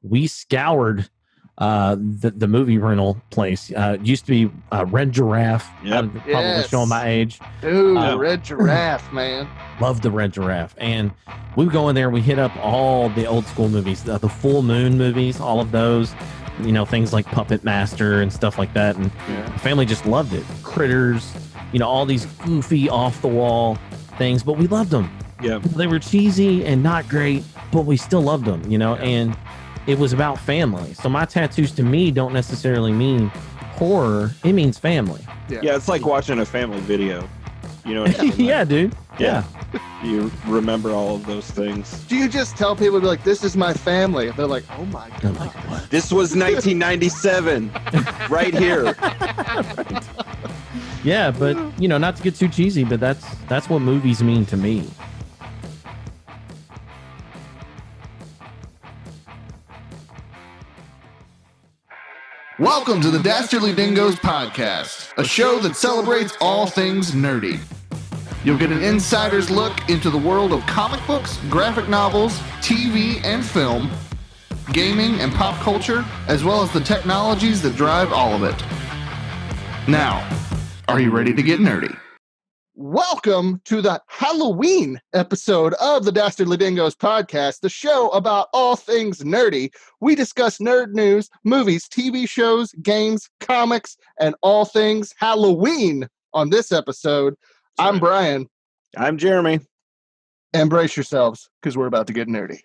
we scoured the movie rental place. It used to be Red Giraffe. Yep. Probably showing my age. Ooh, Red Giraffe, man. Loved the Red Giraffe. And we would go in there, we hit up all the old school movies, the Full Moon movies, all of those, things like Puppet Master and stuff like that. And my family just loved it. Critters, all these goofy off the wall things, but we loved them. Yeah. They were cheesy and not great, but we still loved them, and it was about family. So my tattoos to me don't necessarily mean horror. It means family. Yeah, it's like watching a family video. You know what I mean? Yeah, dude. Yeah. You remember all of those things. Do you just tell people, be like, this is my family? They're like, oh my God. I'm like, what? This was 1997. Right here. Right. Yeah, but, not to get too cheesy, but that's what movies mean to me. Welcome to the Dastardly Dingoes podcast, a show that celebrates all things nerdy. You'll get an insider's look into the world of comic books, graphic novels, TV and film, gaming and pop culture, as well as the technologies that drive all of it. Now, are you ready to get nerdy? Welcome to the Halloween episode of the Dastardly Dingoes podcast, the show about all things nerdy. We discuss nerd news, movies, TV shows, games, comics, and all things Halloween on this episode. I'm Brian. I'm Jeremy. And brace yourselves, because we're about to get nerdy.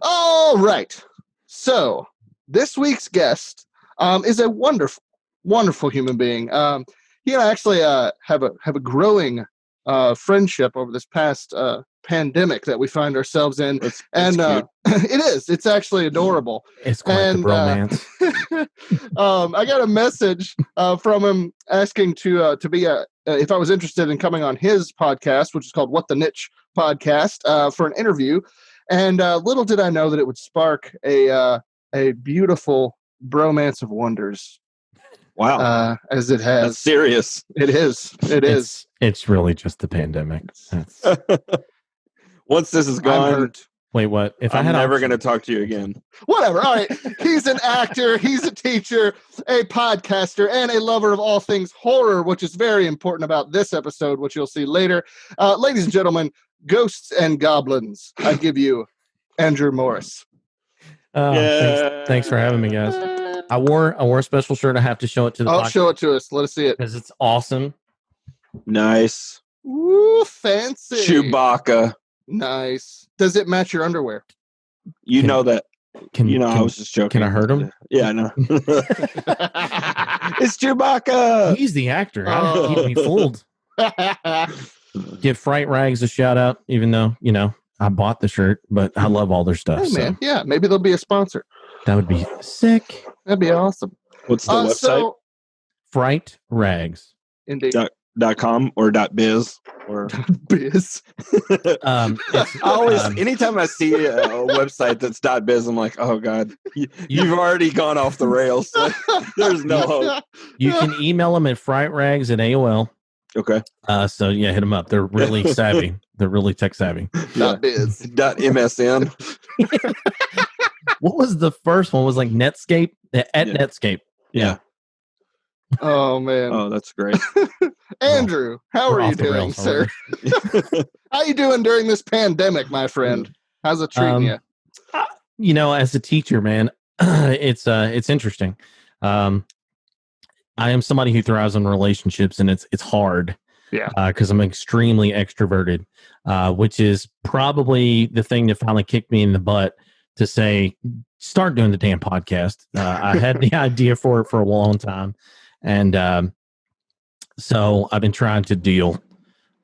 All right. So, this week's guest is a wonderful, wonderful human being. He and I actually have a growing friendship over this past pandemic that we find ourselves in, and it is. It's actually adorable. It's quite the bromance. I got a message from him asking to be if I was interested in coming on his podcast, which is called What the Niche Podcast, for an interview. And little did I know that it would spark a beautiful bromance of wonders. Wow. As it has. That's serious. It is. It is. It's really just the pandemic. Once this is gone, wait, what? If I'm never going to talk to you again. Whatever. All right. He's an actor. He's a teacher, a podcaster, and a lover of all things horror, which is very important about this episode, which you'll see later. Ladies and gentlemen, ghosts and goblins. I give you Andrew Morris. Thanks for having me, guys. I wore a special shirt. I have to show it to the podcast. Show it to us. Let us see it. Because it's awesome. Nice. Ooh, fancy. Chewbacca. Nice. Does it match your underwear? Know that. I was just joking. Can I hurt him? Yeah, I know. It's Chewbacca. He's the actor. I don't keep me fooled. Give Fright Rags a shout out, even though, I bought the shirt, but I love all their stuff. Hey, man. Yeah, maybe they'll be a sponsor. That would be sick. That'd be awesome. What's the website? Fright Rags. Indeed. .com or .biz or biz. Anytime I see a website that's .biz, I'm like, oh god, you've already gone off the rails. So there's no hope. You can email them at frightrags@AOL. Okay. So yeah, hit them up. They're really savvy. They're really tech savvy. .biz. .msn. What was the first one? Was like Netscape? Netscape. Yeah. Oh man. Oh, that's great. Andrew, how are you doing, sir? How you doing during this pandemic, my friend? How's it treating you? As a teacher, man, it's interesting. I am somebody who thrives on relationships, and it's hard. Yeah. Because I'm extremely extroverted, which is probably the thing that finally kicked me in the butt to say, start doing the damn podcast. I had the idea for it for a long time. And so I've been trying to deal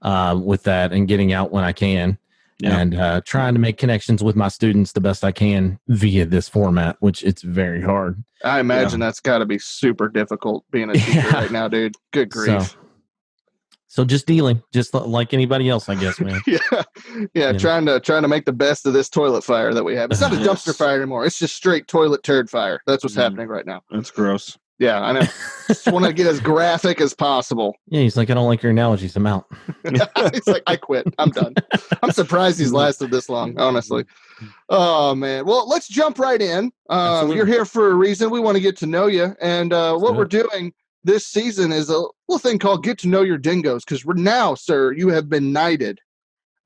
with that and getting out when I can, and trying to make connections with my students the best I can via this format, which it's very hard. I imagine that's got to be super difficult being a teacher right now, dude. Good grief. So just dealing, just like anybody else, I guess, man. Yeah. Trying to make the best of this toilet fire that we have. It's not a dumpster fire anymore. It's just straight toilet turd fire. That's what's happening right now. That's gross. Yeah, I know. Just want to get as graphic as possible. Yeah, he's like, I don't like your analogies. I'm out. He's like, I quit. I'm done. I'm surprised he's lasted this long, honestly. Oh man. Well, let's jump right in. Absolutely. You're here for a reason. We want to get to know you, and what do we're it. doing this season is a little thing called "Get to Know Your Dingoes." Because we're now, sir, you have been knighted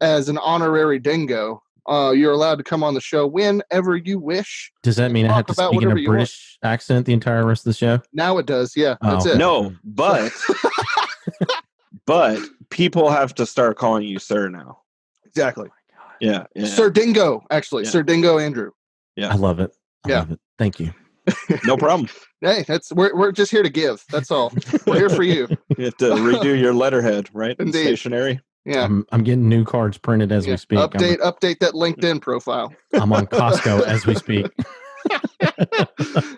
as an honorary dingo. You're allowed to come on the show whenever you wish. Does that mean I have to Talk about speak in a whatever you want. British accent the entire rest of the show? Now it does. Yeah, that's Oh, it. No, but people have to start calling you sir now. Exactly. Yeah. Sir Dingo, actually, Yeah. Sir Dingo Andrew. I love it. I love it. Thank you. No problem. Hey, we're just here to give. That's all. We're here for you. You have to redo your letterhead, right? Indeed. Stationery. Yeah. I'm getting new cards printed as we speak. Update that LinkedIn profile. I'm on Costco as we speak.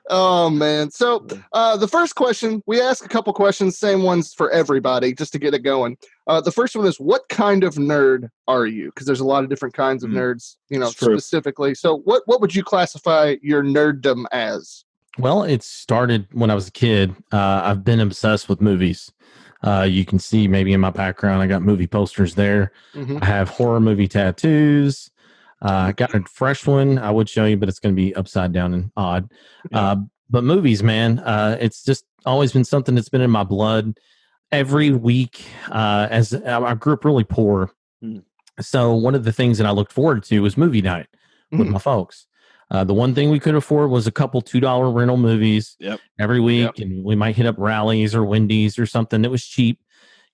Oh man. So the first question, we ask a couple questions, same ones for everybody, just to get it going. The first one is, what kind of nerd are you? Because there's a lot of different kinds of nerds, It's true. specifically. So what would you classify your nerddom as? Well, it started when I was a kid. I've been obsessed with movies. You can see maybe in my background, I got movie posters there. Mhm. I have horror movie tattoos. I got a fresh one I would show you, but it's going to be upside down and odd. But movies, man, it's just always been something that's been in my blood. Every week, as I grew up really poor. So one of the things that I looked forward to was movie night with my folks. The one thing we could afford was a couple $2 rental movies every week, and we might hit up Rallies or Wendy's or something that was cheap,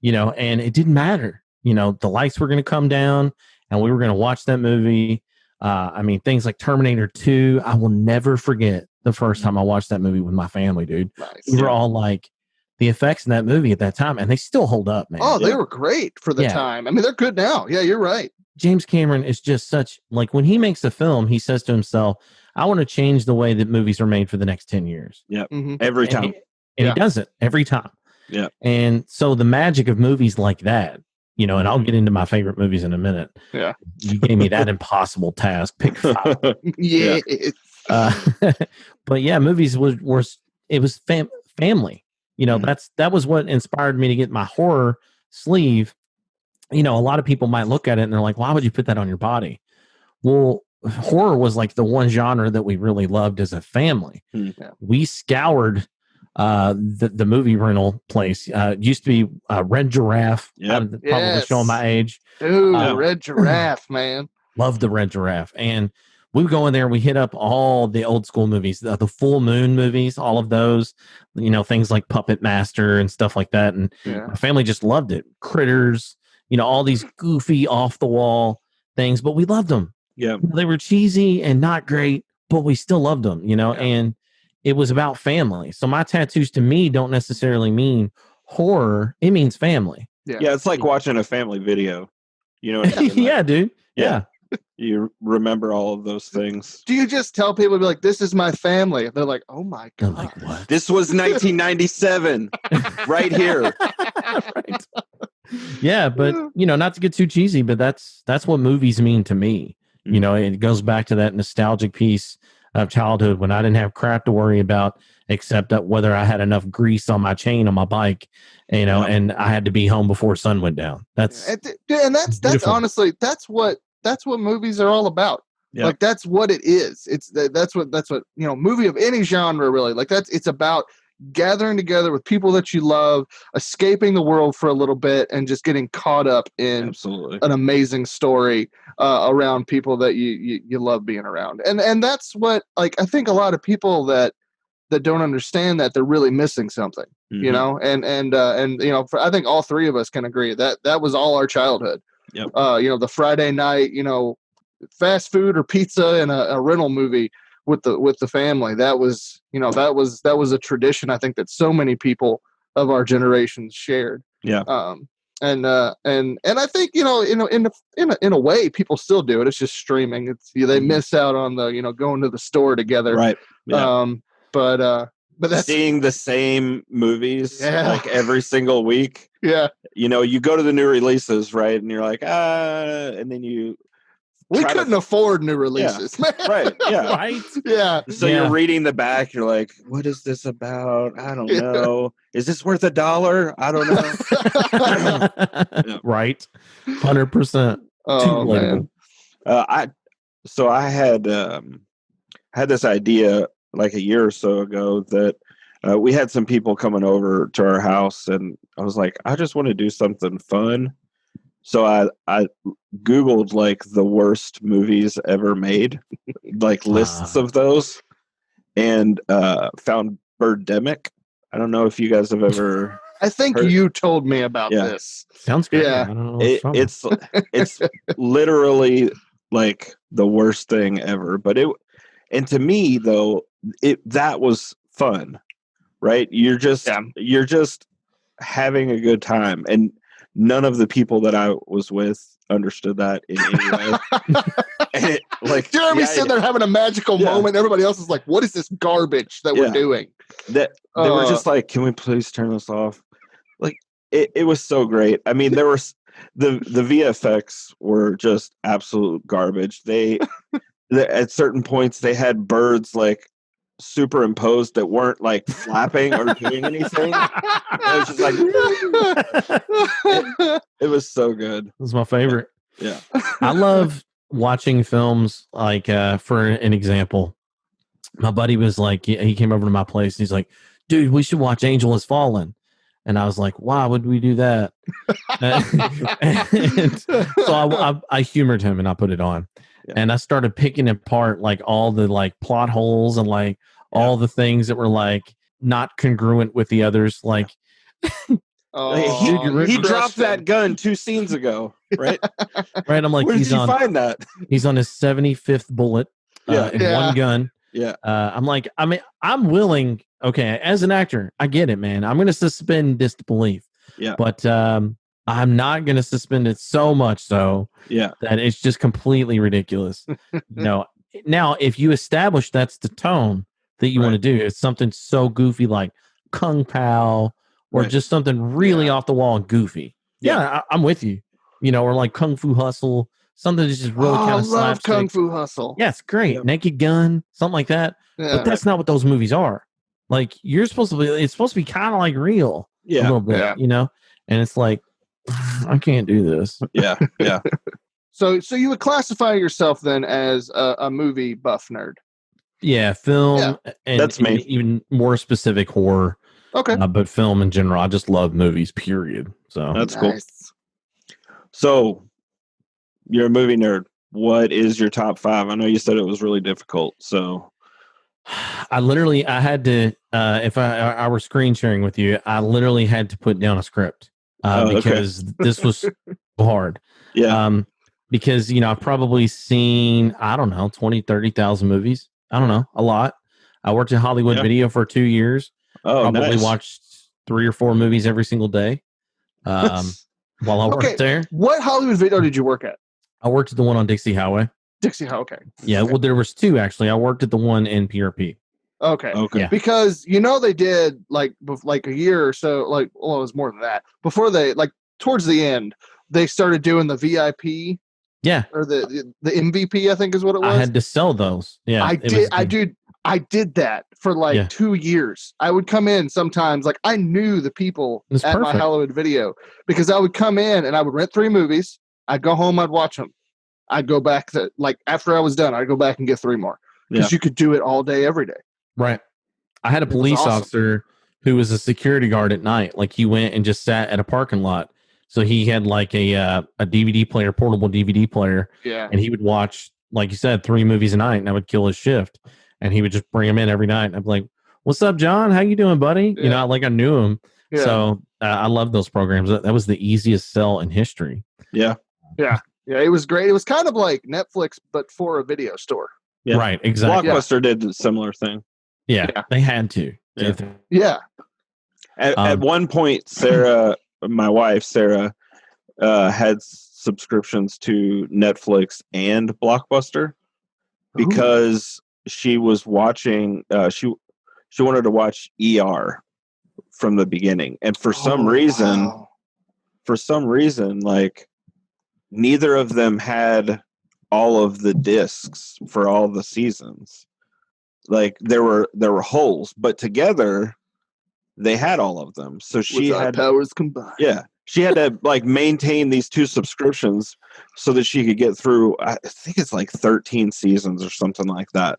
and it didn't matter. The lights were going to come down, and we were going to watch that movie. I mean, things like Terminator 2, I will never forget the first time I watched that movie with my family, dude. Nice. We were all like, the effects in that movie at that time, and they still hold up, man. Oh, they were great for the time. I mean, they're good now. Yeah, you're right. James Cameron is just such, like, when he makes a film, he says to himself, I want to change the way that movies are made for the next 10 years. Yeah. Mhm. Every time. And he does it every time. Yeah. And so the magic of movies like that, and I'll get into my favorite movies in a minute. Yeah. You gave me that impossible task. Pick 5. Yeah. But yeah, movies was family. That was what inspired me to get my horror sleeve. A lot of people might look at it and they're like, why would you put that on your body? Well, horror was like the one genre that we really loved as a family. We scoured the movie rental place. It used to be Red Giraffe. Probably showing my age. Ooh, Red Giraffe, man. Love the Red Giraffe. And we would go in there and we hit up all the old school movies, the Full Moon movies, all of those, things like Puppet Master and stuff like that. And my family just loved it. Critters, all these goofy off the wall things, but we loved them. Yeah. They were cheesy and not great, but we still loved them, and it was about family. So my tattoos to me don't necessarily mean horror. It means family. Yeah. It's like watching a family video. You know what I mean? Yeah, dude. Yeah. You remember all of those things. Do you just tell people, be like, this is my family? They're like, oh my God. Like, what? This was 1997 right here. Right. Yeah, but not to get too cheesy, but that's what movies mean to me. It goes back to that nostalgic piece of childhood when I didn't have crap to worry about except that whether I had enough grease on my chain on my bike, and I had to be home before sun went down. That's honestly, that's what movies are all about. Yeah. Like that's what it is. That's what movie of any genre really. Like it's about gathering together with people that you love, escaping the world for a little bit, and just getting caught up in an amazing story around people that you love being around. And that's what, like, I think a lot of people that don't understand that they're really missing something, and I think all three of us can agree that was all our childhood. Yep. The Friday night, fast food or pizza and a rental movie with the family. That was a tradition I think that so many people of our generation shared. Yeah. And I think in a way people still do it. It's just streaming. They miss out on the going to the store together. Right. Yeah. But that's seeing the same movies like every single week. Yeah. You go to the new releases, right? And you're like, and then we couldn't afford new releases. Yeah. Right. Yeah. Right. Yeah. So you're reading the back. You're like, what is this about? I don't know. Is this worth $1? I don't know. Right. 100%. Oh man. so I had this idea like a year or so ago that we had some people coming over to our house, and I was like, I just want to do something fun. So I Googled like the worst movies ever made, like lists of those, and found Birdemic. I don't know if you guys have ever. I think heard. you told me about Yeah. this. Sounds great. Yeah. I don't know. What's It's literally like the worst thing ever. But and to me though, that was fun, right? You're just having a good time, and none of the people that I was with understood that in any way. And like Jeremy's sitting there having a magical moment. Everybody else is like, "What is this garbage that we're doing?" That they were just like, "Can we please turn this off?" Like it was so great. I mean, there was the VFX were just absolute garbage. At certain points they had birds like superimposed that weren't like flapping or doing anything. It was just like it was so good. It was my favorite. Yeah. I love watching films like for an example, my buddy was like, he came over to my place and he's like, dude, we should watch Angel Has Fallen. And I was like, why would we do that? And so I humored him and I put it on. Yeah. And I started picking apart like all the like plot holes and like all the things that were like not congruent with the others. Like he dropped that gun 2 scenes ago, right? Right. I'm like, where did you find that? He's on his 75th bullet in one gun. Yeah. I'm like, I mean, I'm willing. Okay, as an actor, I get it, man. I'm going to suspend disbelief. Yeah. But I'm not going to suspend it so much so that it's just completely ridiculous. Now, if you establish that's the tone that you want to do, it's something so goofy like Kung Pao or just something really off the wall and goofy. Yeah, I'm with you. Or like Kung Fu Hustle, something that's just really kind of slapstick. I love Kung Fu Hustle. Yeah, it's great. Yep. Naked Gun, something like that. Yeah. But that's not what those movies are. Like it's supposed to be kind of like real, a little bit, and it's like, I can't do this. Yeah. So you would classify yourself then as a movie buff nerd? Yeah, film, and that's me. Even more specific horror. Okay, but film in general, I just love movies. Period. So that's cool. So you're a movie nerd. What is your top 5? I know you said it was really difficult, so. I had to, if I were screen sharing with you, I literally had to put down a script because this was hard. Yeah. Because, I've probably seen, I don't know, 20, 30,000 movies. I don't know, a lot. I worked in Hollywood Video for 2 years. Probably watched 3 or 4 movies every single day while I worked there. What Hollywood Video did you work at? I worked at the one on Dixie Highway. Okay. Yeah, well, there was 2 actually. I worked at the one in PRP. Okay. Yeah. Because they did like a year or so, it was more than that. Before they towards the end, they started doing the VIP. Yeah. Or the MVP, I think is what it was. I had to sell those. Yeah. I did that for 2 years. I would come in sometimes, I knew the people at my Hollywood Video because I would come in and I would rent 3 movies. I'd go home, I'd watch them. I'd go back after I was done, I'd go back and get 3 more because you could do it all day, every day. Right. I had a police officer who was a security guard at night. Like he went and just sat at a parking lot. So he had like a DVD player, portable DVD player. Yeah. And he would watch, like you said, 3 movies a night, and I would kill his shift. And he would just bring him in every night. And I'd be like, "What's up, John? How you doing, buddy?" Yeah. I knew him. Yeah. So I love those programs. That was the easiest sell in history. Yeah. Yeah. Yeah, it was great. It was kind of like Netflix, but for a video store. Yeah. Right, exactly. Blockbuster did a similar thing. Yeah, they had to. Yeah. At one point, Sarah, my wife, Sarah, had subscriptions to Netflix and Blockbuster because she was watching, she wanted to watch ER from the beginning. And for some reason, neither of them had all of the discs for all the seasons. There were holes, but together they had all of them. So she had powers combined. Yeah, she had to like maintain these 2 subscriptions so that she could get through. I think it's like 13 seasons or something like that.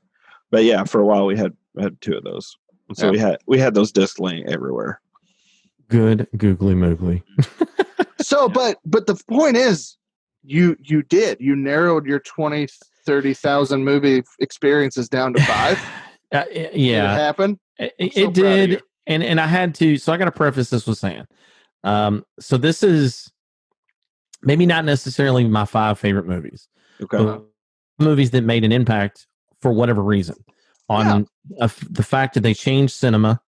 But yeah, for a while we had 2 of those. So we had those discs laying everywhere. Good googly moogly. So, but the point is, you narrowed your 20,000-30,000 movie experiences down to 5. Yeah, Did it happen? It did, and I had to. So I got to preface this with saying, so this is maybe not necessarily my 5 favorite movies. Okay. But movies that made an impact for whatever reason on the fact that they changed cinema.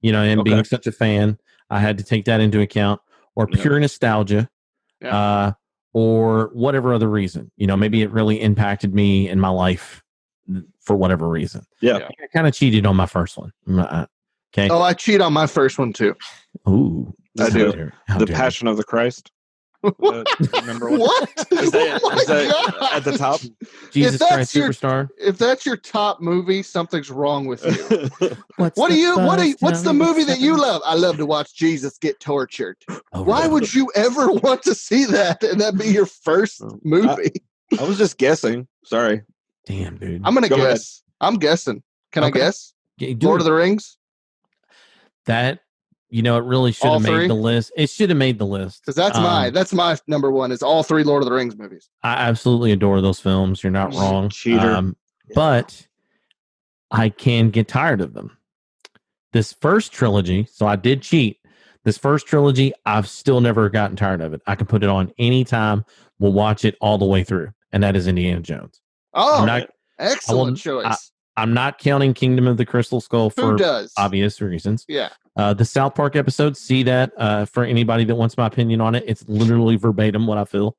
And being such a fan, I had to take that into account, or pure nostalgia, or whatever other reason. Maybe it really impacted me in my life for whatever reason. Yeah. I kind of cheated on my first one. Okay. Oh, I cheat on my first one too. Ooh, I do. The Passion of the Christ. Remember what? Is that at the top? Jesus Christ Superstar. If that's your top movie, something's wrong with you. What's What's the movie that you love? I love to watch Jesus get tortured. Why would you ever want to see that and that be your first movie? I was just guessing. Sorry. Damn, dude. I'm gonna guess. I'm guessing. Can I guess? Lord of the Rings. That it really should have made the list. It should have made the list because that's my number one. Is all 3 Lord of the Rings movies. I absolutely adore those films. You're not wrong, cheater. But I can get tired of them. This first trilogy, so I did cheat. This first trilogy, I've still never gotten tired of it. I can put it on anytime. We'll watch it all the way through, and that is Indiana Jones. Oh, excellent choice. I'm not counting Kingdom of the Crystal Skull for obvious reasons. Yeah. The South Park episode, see that for anybody that wants my opinion on it. It's literally verbatim what I feel.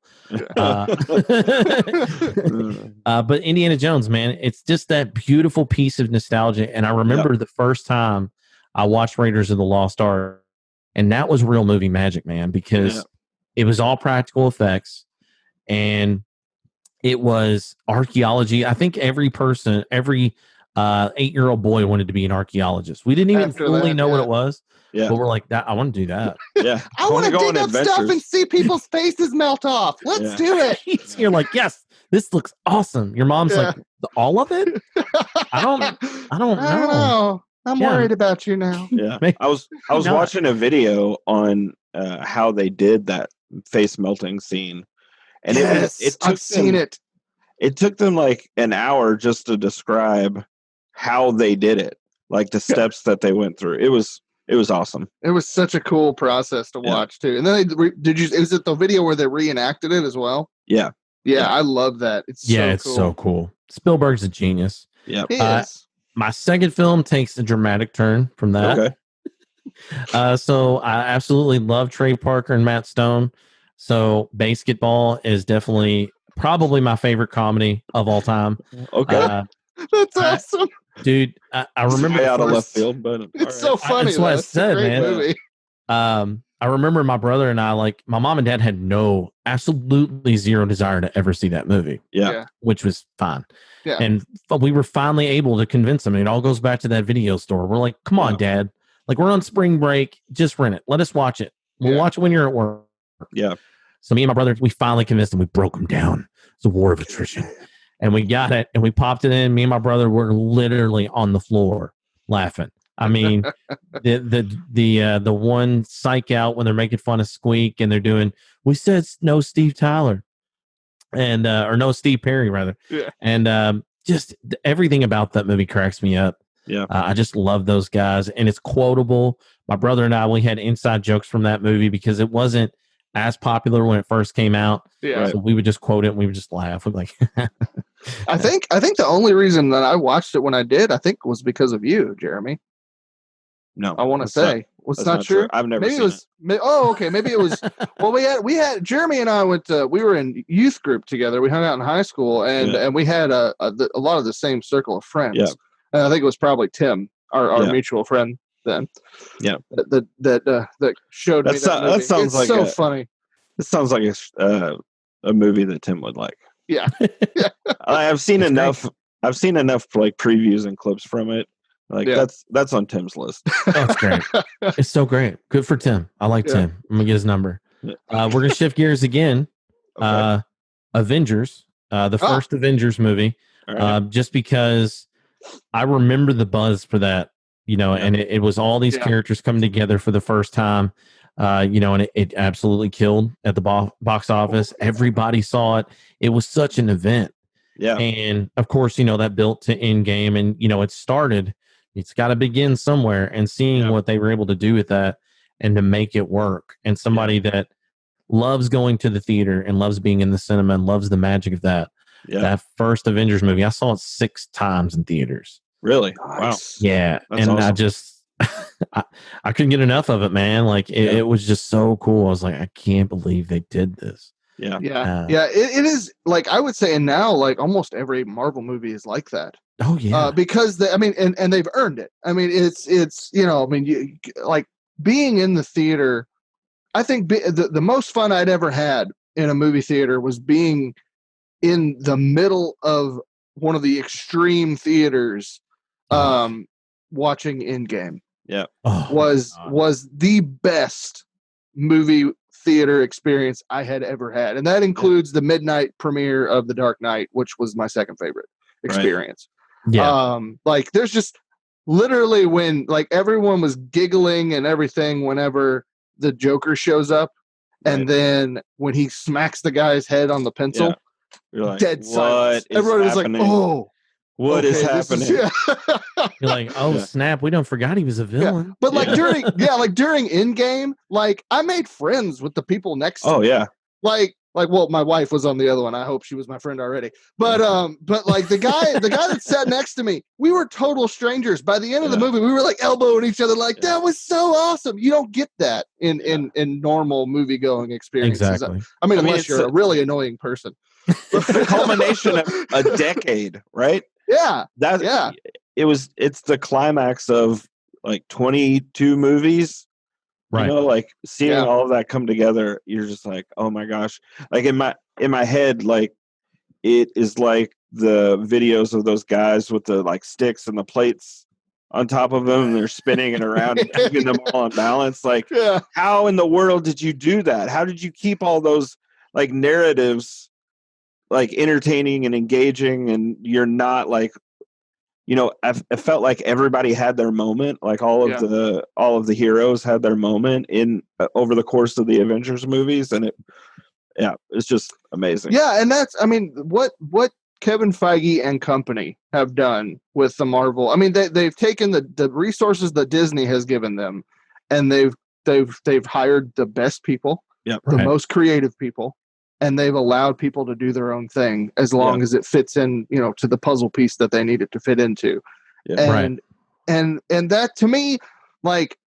But Indiana Jones, man, it's just that beautiful piece of nostalgia. And I remember the first time I watched Raiders of the Lost Ark, and that was real movie magic, man, because it was all practical effects and it was archaeology. I think every 8-year-old boy wanted to be an archaeologist. We didn't even fully know what it was. Yeah. But we're like, I want to do that. Yeah. I want to dig up stuff and see people's faces melt off. Let's do it. You're like, yes, this looks awesome. Your mom's like, all of it? I don't know. I'm worried about you now. Yeah. I was watching a video on how they did that face melting scene. And I've seen it. It took them like an hour just to describe how they did it, like the steps that they went through. It was awesome. It was such a cool process to watch too. And then is it the video where they reenacted it as well? Yeah. Yeah, I love that. It's so cool. Spielberg's a genius. Yeah. He is. My second film takes a dramatic turn from that. Okay. So I absolutely love Trey Parker and Matt Stone. So Basketball is probably my favorite comedy of all time. Okay. That's awesome. Dude, I remember out of left field, but it's so funny. That's what I said, man. Movie. I remember my brother and I, like, my mom and dad had absolutely zero desire to ever see that movie. Yeah. Which was fine. Yeah. And we were finally able to convince them. And it all goes back to that video store. We're like, come on, Dad. Like, we're on spring break. Just rent it. Let us watch it. We'll watch it when you're at work. Yeah. So me and my brother, we finally convinced them. We broke them down. It's a war of attrition. And we got it. And we popped it in. Me and my brother were literally on the floor laughing. I mean, the one psych out when they're making fun of Squeak and they're doing, we said no Steve Tyler and or no Steve Perry rather. Yeah. And just everything about that movie cracks me up. Yeah. I just love those guys and it's quotable. My brother and I, we had inside jokes from that movie because it wasn't as popular when it first came out. Yeah. So we would just quote it and we would just laugh. We'd like I think the only reason that I watched it when I did, I think was because of you, Jeremy. No, I want to say was not true. I've never seen it. Oh, okay. Maybe it was. Well, we had Jeremy and I we were in youth group together. We hung out in high school, and we had a lot of the same circle of friends. Yeah. And I think it was probably Tim, our mutual friend then. Yeah. That showed me that movie. That sounds like so funny. It sounds like a movie that Tim would like. Yeah. I've seen enough. Great. I've seen enough like previews and clips from it. Like that's on Tim's list. Oh, it's great. It's so great. Good for Tim. I like Tim. I'm gonna get his number. we're gonna shift gears again. Okay. Avengers, the first Avengers movie, All right. just because I remember the buzz for that, and it was all these characters coming together for the first time, and it absolutely killed at the box office. Everybody saw it. It was such an event. Yeah. And of course, that built to Endgame, and it started. It's got to begin somewhere, and seeing what they were able to do with that and to make it work. And somebody that loves going to the theater and loves being in the cinema and loves the magic of that. Yeah. That first Avengers movie, I saw it 6 times in theaters. Really? Nice. Wow. Yeah. That's and awesome. I just, I couldn't get enough of it, man. Like it was just so cool. I was like, I can't believe they did this. Yeah. It is like, I would say, and now like almost every Marvel movie is like that. Oh yeah. Because and they've earned it. I mean, it's you, like being in the theater. I think the most fun I'd ever had in a movie theater was being in the middle of one of the extreme theaters, watching Endgame. Yeah. Was the best movie theater experience I had ever had, and that includes the midnight premiere of The Dark Knight, which was my second favorite experience. Right. Yeah. Like there's just literally when like everyone was giggling and everything whenever the Joker shows up, and then when he smacks the guy's head on the pencil, you're like, dead silence. Everybody was like, "Oh, what is happening?" You're like, "Oh snap! We don't forgot he was a villain." Yeah. But like during Endgame, like I made friends with the people next to me. Oh yeah. Well, my wife was on the other one. I hope she was my friend already. But like the guy that sat next to me, we were total strangers. By the end of the movie, we were like elbowing each other. Like that was so awesome. You don't get that in normal movie going experiences. Exactly. I mean, unless you're a really annoying person. The culmination of a decade, right? Yeah. It's the climax of like 22 movies. Right. Like seeing all of that come together, you're just like, oh my gosh. Like in my head, like it is like the videos of those guys with the like sticks and the plates on top of them, and they're spinning it around and keeping them all on balance. Like, how in the world did you do that? How did you keep all those like narratives like entertaining and engaging, and you're not like, I felt like everybody had their moment. Like all of the heroes had their moment in over the course of the Avengers movies, and it's just amazing. Yeah, and that's what Kevin Feige and company have done with the Marvel. I mean, they've taken the resources that Disney has given them, and they've hired the best people, the most creative people, and they've allowed people to do their own thing as long as it fits in, to the puzzle piece that they need it to fit into. Yeah. And that to me, like,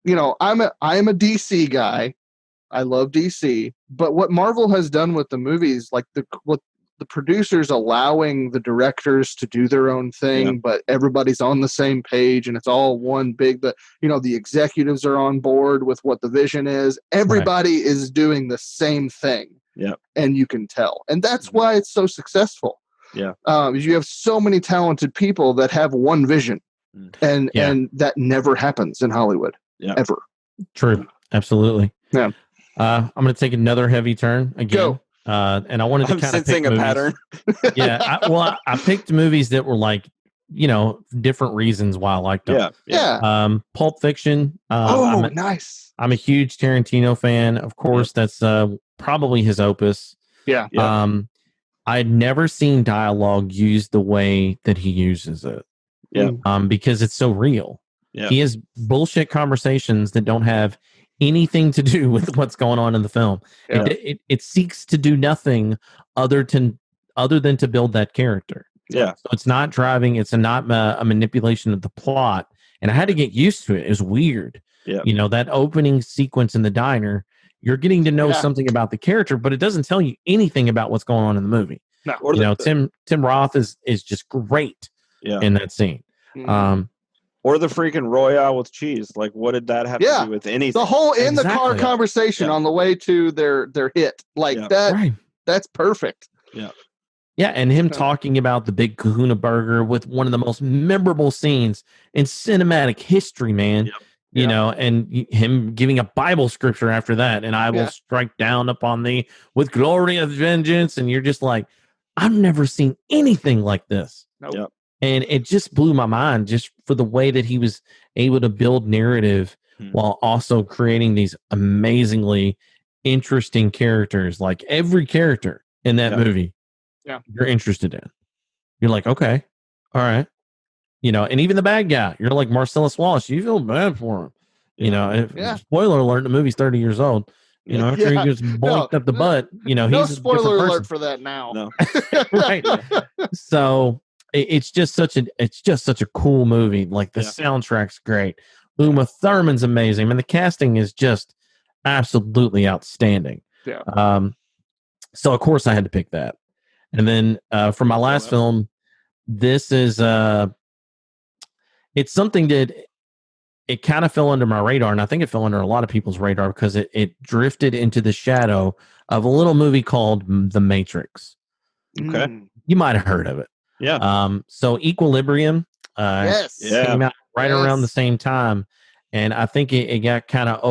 I am a DC guy. I love DC, but what Marvel has done with the movies, like what the producers allowing the directors to do their own thing, but everybody's on the same page and it's all one big, the executives are on board with what the vision is. Everybody is doing the same thing. Yeah. And you can tell. And that's why it's so successful. Yeah. You have so many talented people that have one vision, and that never happens in Hollywood ever. True. Absolutely. Yeah. I'm going to take another heavy turn again. Go. And I wanted to kind of pick a pattern. I picked movies that were like, different reasons why I liked them. Yeah. Pulp Fiction. Nice. I'm a huge Tarantino fan. Of course, that's probably his opus. Yeah. I'd never seen dialogue used the way that he uses it. Yeah. Because it's so real. Yeah. He has bullshit conversations that don't have anything to do with what's going on in the film. Yeah. It seeks to do nothing other than to build that character. Yeah. So it's not driving. It's not a manipulation of the plot. And I had to get used to it. It was weird. Yeah. That opening sequence in the diner, you're getting to know something about the character, but it doesn't tell you anything about what's going on in the movie. No. Tim Roth is just great in that scene. Mm-hmm. Or the freaking Royale with cheese. Like, what did that have to do with anything? The whole in the car conversation on the way to their hit. Like that's perfect. Yeah. Yeah, and him talking about the Big Kahuna Burger with one of the most memorable scenes in cinematic history, man. you know, and him giving a Bible scripture after that, and I will strike down upon thee with glorious vengeance. And you're just like, I've never seen anything like this. Nope. Yep. And it just blew my mind just for the way that he was able to build narrative while also creating these amazingly interesting characters. Like every character in that movie, you're interested in. You're like, okay, all right. You know, and even the bad guy, you're like Marcellus Wallace. You feel bad for him. You know, spoiler alert, the movie's 30 years old. You know, after he gets boinked up the butt, you know, he's no spoiler a different alert for that now. No. right. So it's just such a cool movie. Like the soundtrack's great. Uma Thurman's amazing. I mean, the casting is just absolutely outstanding. Yeah. So of course I had to pick that. And then for my last film, this is it's something that it kind of fell under my radar, and I think it fell under a lot of people's radar because it drifted into the shadow of a little movie called The Matrix. Okay. You might have heard of it. Yeah. So Equilibrium came out right around the same time, and I think it got kind of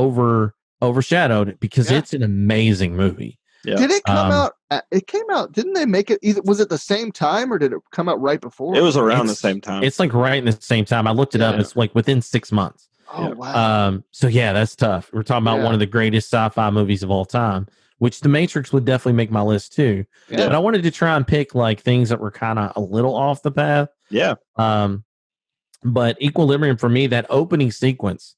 overshadowed because it's an amazing movie. Yeah. Did it come out? It came out. Didn't they make it? Was it the same time or did it come out right before? It was around the same time. It's like right in the same time. I looked it up. It's like within 6 months. Oh wow. So yeah, that's tough. We're talking about one of the greatest sci-fi movies of all time, which The Matrix would definitely make my list too. Yeah. But I wanted to try and pick like things that were kind of a little off the path. Yeah. But Equilibrium for me, that opening sequence,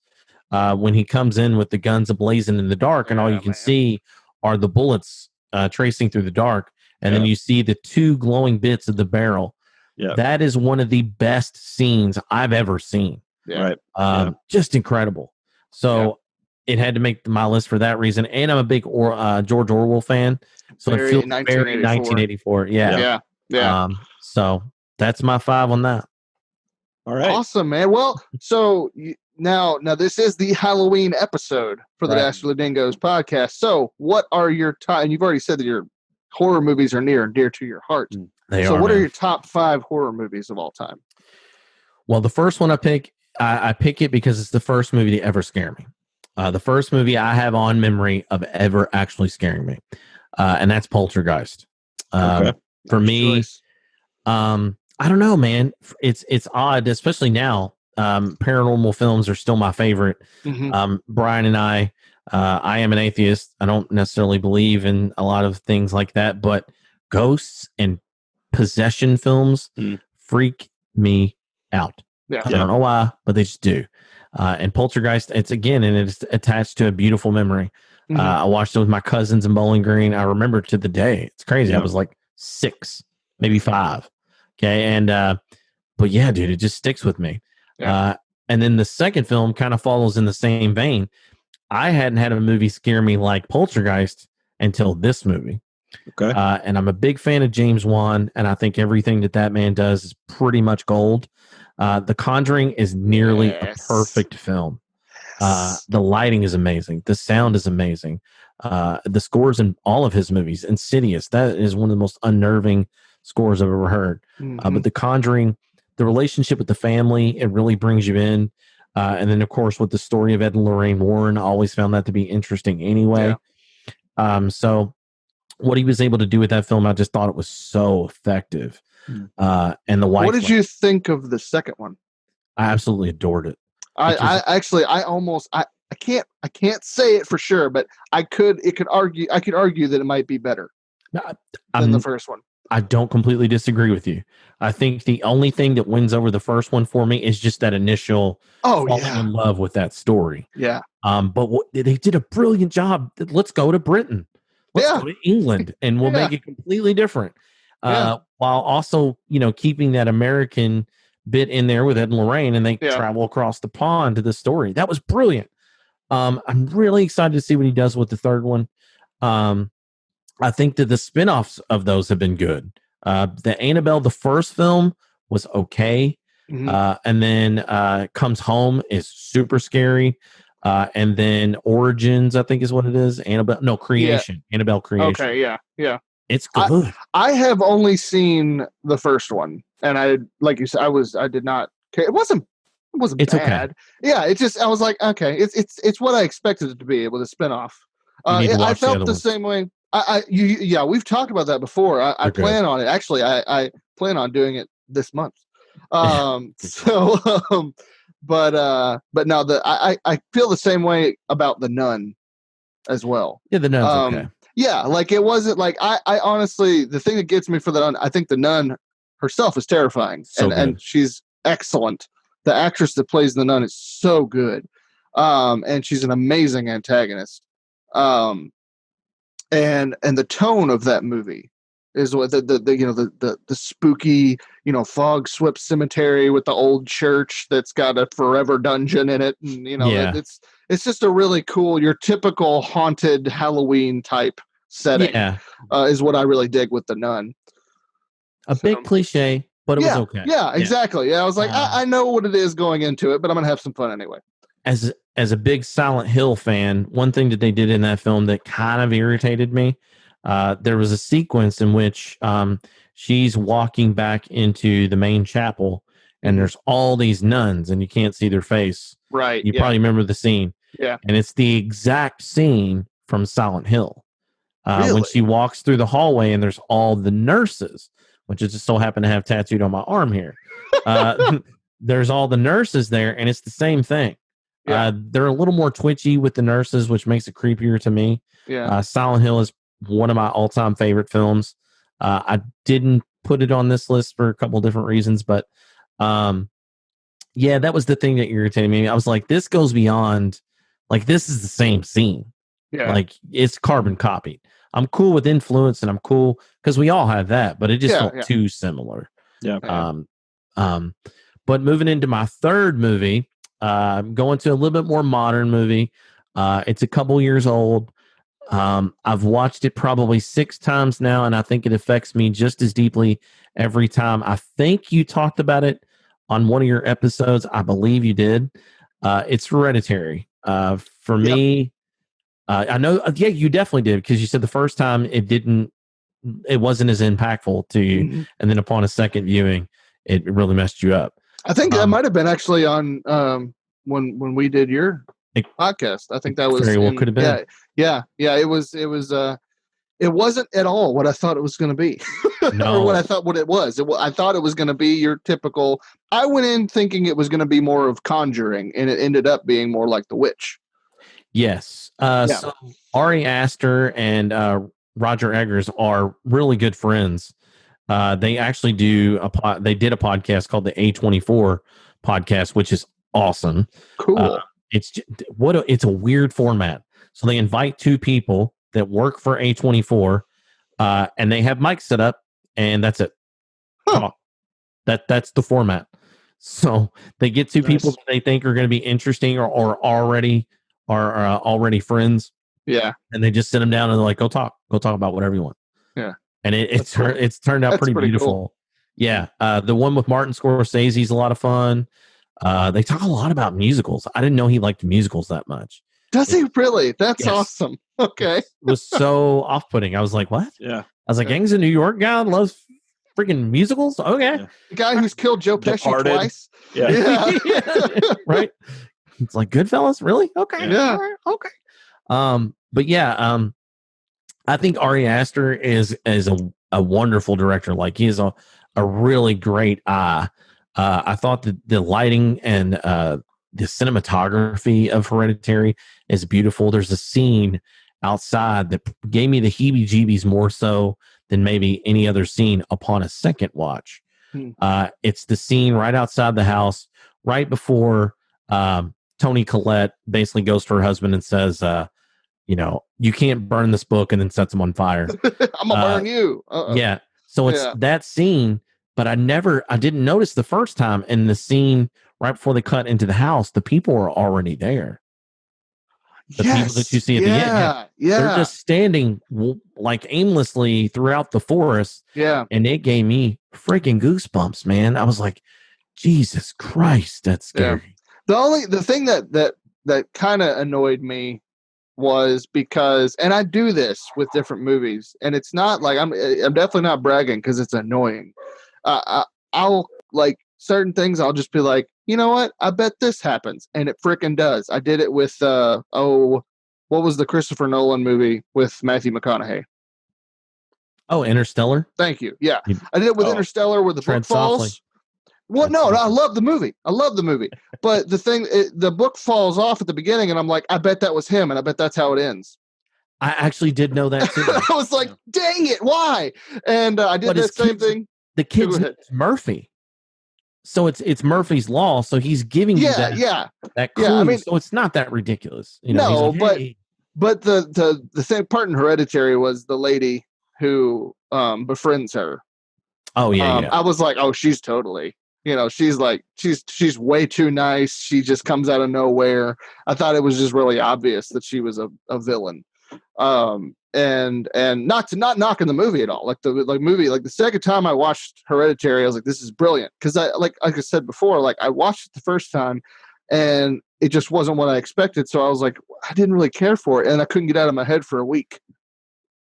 when he comes in with the guns ablazing in the dark, and all you can see are the bullets tracing through the dark, and then you see the two glowing bits of the barrel. Yeah, that is one of the best scenes I've ever seen. Yeah. Right. Just incredible. So it had to make my list for that reason. And I'm a big George Orwell fan, so it feels very 1984. Yeah. So that's my 5 on that. All right. Awesome, man. Well, so now this is the Halloween episode for the Dastardly Dingoes podcast. So what are your top, and you've already said that your horror movies are near and dear to your heart. What are your top 5 horror movies of all time? Well, the first one I pick it because it's the first movie to ever scare me. The first movie I have on memory of ever actually scaring me. And that's Poltergeist. For me, I don't know, man. It's odd, especially now. Paranormal films are still my favorite. Brian and I am an atheist. I don't necessarily believe in a lot of things like that, but ghosts and possession films freak me out. I don't know why, but they just do. And Poltergeist, it's attached to a beautiful memory. I watched it with my cousins in Bowling Green. I remember to the day. It's crazy. I was like 6, maybe 5. Okay. And, but yeah, dude, it just sticks with me. And then the second film kind of follows in the same vein. I hadn't had a movie scare me like Poltergeist until this movie. Okay. And I'm a big fan of James Wan, and I think everything that man does is pretty much gold. The Conjuring is nearly a perfect film. The lighting is amazing. The sound is amazing. The scores in all of his movies, Insidious, that is one of the most unnerving scores I've ever heard. But The Conjuring, the relationship with the family, it really brings you in. And then, of course, with the story of Ed and Lorraine Warren, I always found that to be interesting anyway. So what he was able to do with that film, I just thought it was so effective. And the white. What did you think of the second one? I absolutely adored it. I can't say it for sure, but I could argue that it might be better than the first one. I don't completely disagree with you. I think the only thing that wins over the first one for me is just that initial falling in love with that story. Yeah. But they did a brilliant job. Let's go to Britain. Let's go to England, and we'll make it completely different. While also, keeping that American bit in there with Ed and Lorraine, and they travel across the pond to the story. That was brilliant. I'm really excited to see what he does with the third one. I think that the spinoffs of those have been good. The Annabelle, the first film, was okay. And then Comes Home is super scary. And then Origins, I think is what it is. Creation. Annabelle Creation. Okay, yeah. It's good. I have only seen the first one, and I, like you said, I did not care. It wasn't It's okay. bad. Yeah, it just I was like, okay, it's what I expected it to be with a spinoff. You need to I watch the felt other the ones. same way. Yeah, we've talked about that before. I They're good. plan on it. Actually, I plan on doing it this month. So, but no, I feel the same way about The Nun as well. Yeah, the Nun's okay. Yeah, like it wasn't like I honestly, the thing that gets me for The Nun, I think The Nun herself is terrifying, So and good. she's excellent. The actress that plays the nun is so good, and she's an amazing antagonist. And the tone of that movie is what the spooky fog swept cemetery with the old church that's got a forever dungeon in it, and Yeah. it's just a really cool, your typical haunted Halloween type setting. Yeah. Is what I really dig with The Nun. A big cliche, but it was okay. Yeah, exactly. Yeah, I was like, I know what it is going into it, but I'm gonna have some fun anyway. As a big Silent Hill fan, one thing that they did in that film that kind of irritated me, there was a sequence in which she's walking back into the main chapel, and there's all these nuns, and you can't see their face. Right. You probably remember the scene. Yeah. And it's the exact scene from Silent Hill. When Really? she walks through the hallway, and there's all the nurses, which I just so happen to have tattooed on my arm here. There's all the nurses there, and it's the same thing. Yeah. They're a little more twitchy with the nurses, which makes it creepier to me. Yeah. Silent Hill is one of my all-time favorite films. I didn't put it on this list for a couple different reasons, but yeah, that was the thing that irritated me. I was like, this goes beyond, like, this is the same scene. Yeah. Like, it's carbon copied. I'm cool with influence, and I'm cool because we all have that, but it just felt too similar. Yeah. But moving into my third movie, going to a little bit more modern movie. It's a couple years old. I've watched it probably 6 times now, and I think it affects me just as deeply every time. I think you talked about it on one of your episodes. I believe you did. It's Hereditary. For me, I know, you definitely did, because you said the first time it wasn't as impactful to you. Mm-hmm. And then upon a second viewing, it really messed you up. I think that might have been actually on when we did your podcast. I think that was very well could have been. Yeah. It was. It wasn't at all what I thought it was going to be, no. or what I thought what it was. I thought it was going to be your typical. I went in thinking it was going to be more of Conjuring, and it ended up being more like The Witch. Yes. So Ari Aster and Roger Eggers are really good friends. They actually did a podcast called the A24 podcast, which is awesome. Cool. It's a weird format. So they invite 2 people that work for A24, and they have mics set up, and that's it. Huh. That's the format. So they get 2 people that they think are going to be interesting or already friends. Yeah. And they just sit them down and they're like, go talk about whatever you want. Yeah. And it's turned out pretty beautiful. Cool. Yeah. The one with Martin Scorsese is a lot of fun. They talk a lot about musicals. I didn't know he liked musicals that much. Does he really? That's awesome. Okay. It was so off-putting. I was like, what? Yeah. I was like, Gangs of New York guy loves freaking musicals? Okay. Yeah. The guy who's killed Joe Pesci twice. Yeah. Right? It's like Goodfellas? Really? Okay. Yeah. Right. Okay. But yeah, I think Ari Aster is a wonderful director. Like, he is a really great eye. I thought that the lighting and the cinematography of Hereditary is beautiful. There's a scene outside that gave me the heebie-jeebies more so than maybe any other scene upon a second watch. It's the scene right outside the house, right before Toni Collette basically goes to her husband and says, you can't burn this book, and then sets him on fire. I'm gonna burn you. Yeah. So it's that scene, but I didn't notice the first time. In the scene right before they cut into the house, the people are already there. The people that you see at the end. Yeah. They're just standing like aimlessly throughout the forest. Yeah. And it gave me freaking goosebumps, man. I was like, Jesus Christ, that's scary. Yeah. The thing that kind of annoyed me was because, and I do this with different movies, and it's not like I'm definitely not bragging because it's annoying. I'll like certain things. I'll just be like, you know what? I bet this happens, and it frickin' does. I did it with what was the Christopher Nolan movie with Matthew McConaughey? Oh, Interstellar. Thank you. Yeah, You- I did it with Interstellar, where the Tread book falls. softly. Well, Tread no, I softly. love the movie. I love the movie, but the book falls off at the beginning, and I'm like, I bet that was him, and I bet that's how it ends. I actually did know that too. I was like, dang it, why? And I did But his that same kids- thing. The kid's ahead. name's Murphy. So it's Murphy's Law. So he's giving you that clue. Yeah, I mean- so it's not that ridiculous. You No, know, he's like, but- "Hey." But the same part in Hereditary was the lady who befriends her. Oh yeah, I was like, oh, she's totally, she's like, she's way too nice. She just comes out of nowhere. I thought it was just really obvious that she was a villain. And not knocking the movie at all. Like the second time I watched Hereditary, I was like, this is brilliant. Cause like I said before, like I watched it the first time and it just wasn't what I expected. So I was like, I didn't really care for it. And I couldn't get out of my head for a week.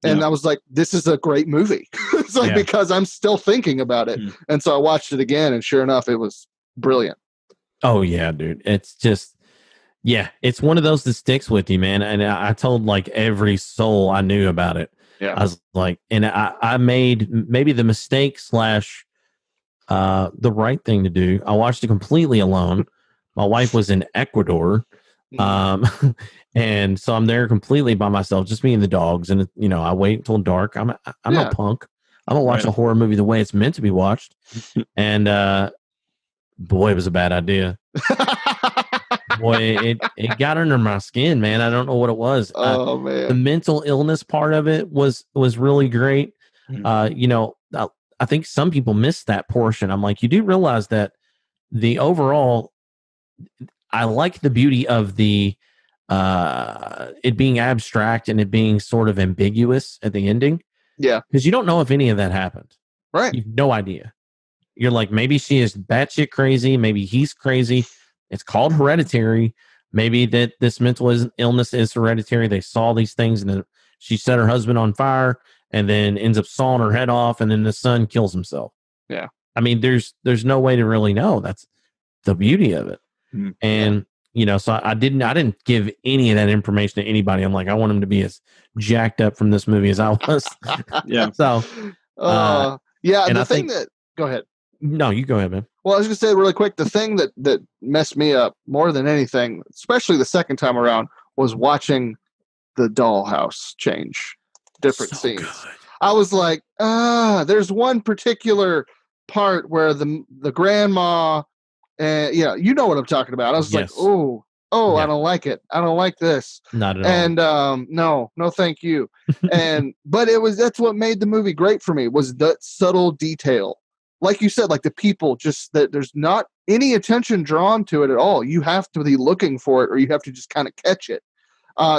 And I was like, this is a great movie. It's like, because I'm still thinking about it. And so I watched it again, and sure enough, it was brilliant. Oh yeah, dude. It's just, it's one of those that sticks with you, man. And I told like every soul I knew about it. Yeah. I was like, and I made maybe the mistake / the right thing to do. I watched it completely alone. My wife was in Ecuador. And so I'm there completely by myself, just me and the dogs. And I wait until dark. I'm a punk. I'm gonna watch a horror movie the way it's meant to be watched. And boy, it was a bad idea. Boy, it got under my skin, man. I don't know what it was. Oh man, the mental illness part of it was really great. I think some people missed that portion. I'm like, you do realize that the overall, I like the beauty of the it being abstract and it being sort of ambiguous at the ending. Yeah, because you don't know if any of that happened. Right. You've no idea. You're like, maybe she is batshit crazy. Maybe he's crazy. It's called Hereditary. Maybe that this mental illness is hereditary. They saw these things and then she set her husband on fire and then ends up sawing her head off, and then the son kills himself. Yeah. I mean, there's no way to really know. That's the beauty of it. And so I didn't give any of that information to anybody. I'm like, I want him to be as jacked up from this movie as I was. Yeah. So, and I the thing think- that go ahead. no, you go ahead, man. Well, I was going to say really quick, the thing that messed me up more than anything, especially the second time around, was watching the dollhouse change different So scenes. good. I was like, there's one particular part where the grandma, you know what I'm talking about. I was Yes. like, oh, Yeah. I don't like it. I don't like this. Not at all. And no, thank you. But that's what made the movie great for me, was that subtle detail. Like you said, like the people, just that there's not any attention drawn to it at all. You have to be looking for it, or you have to just kind of catch it.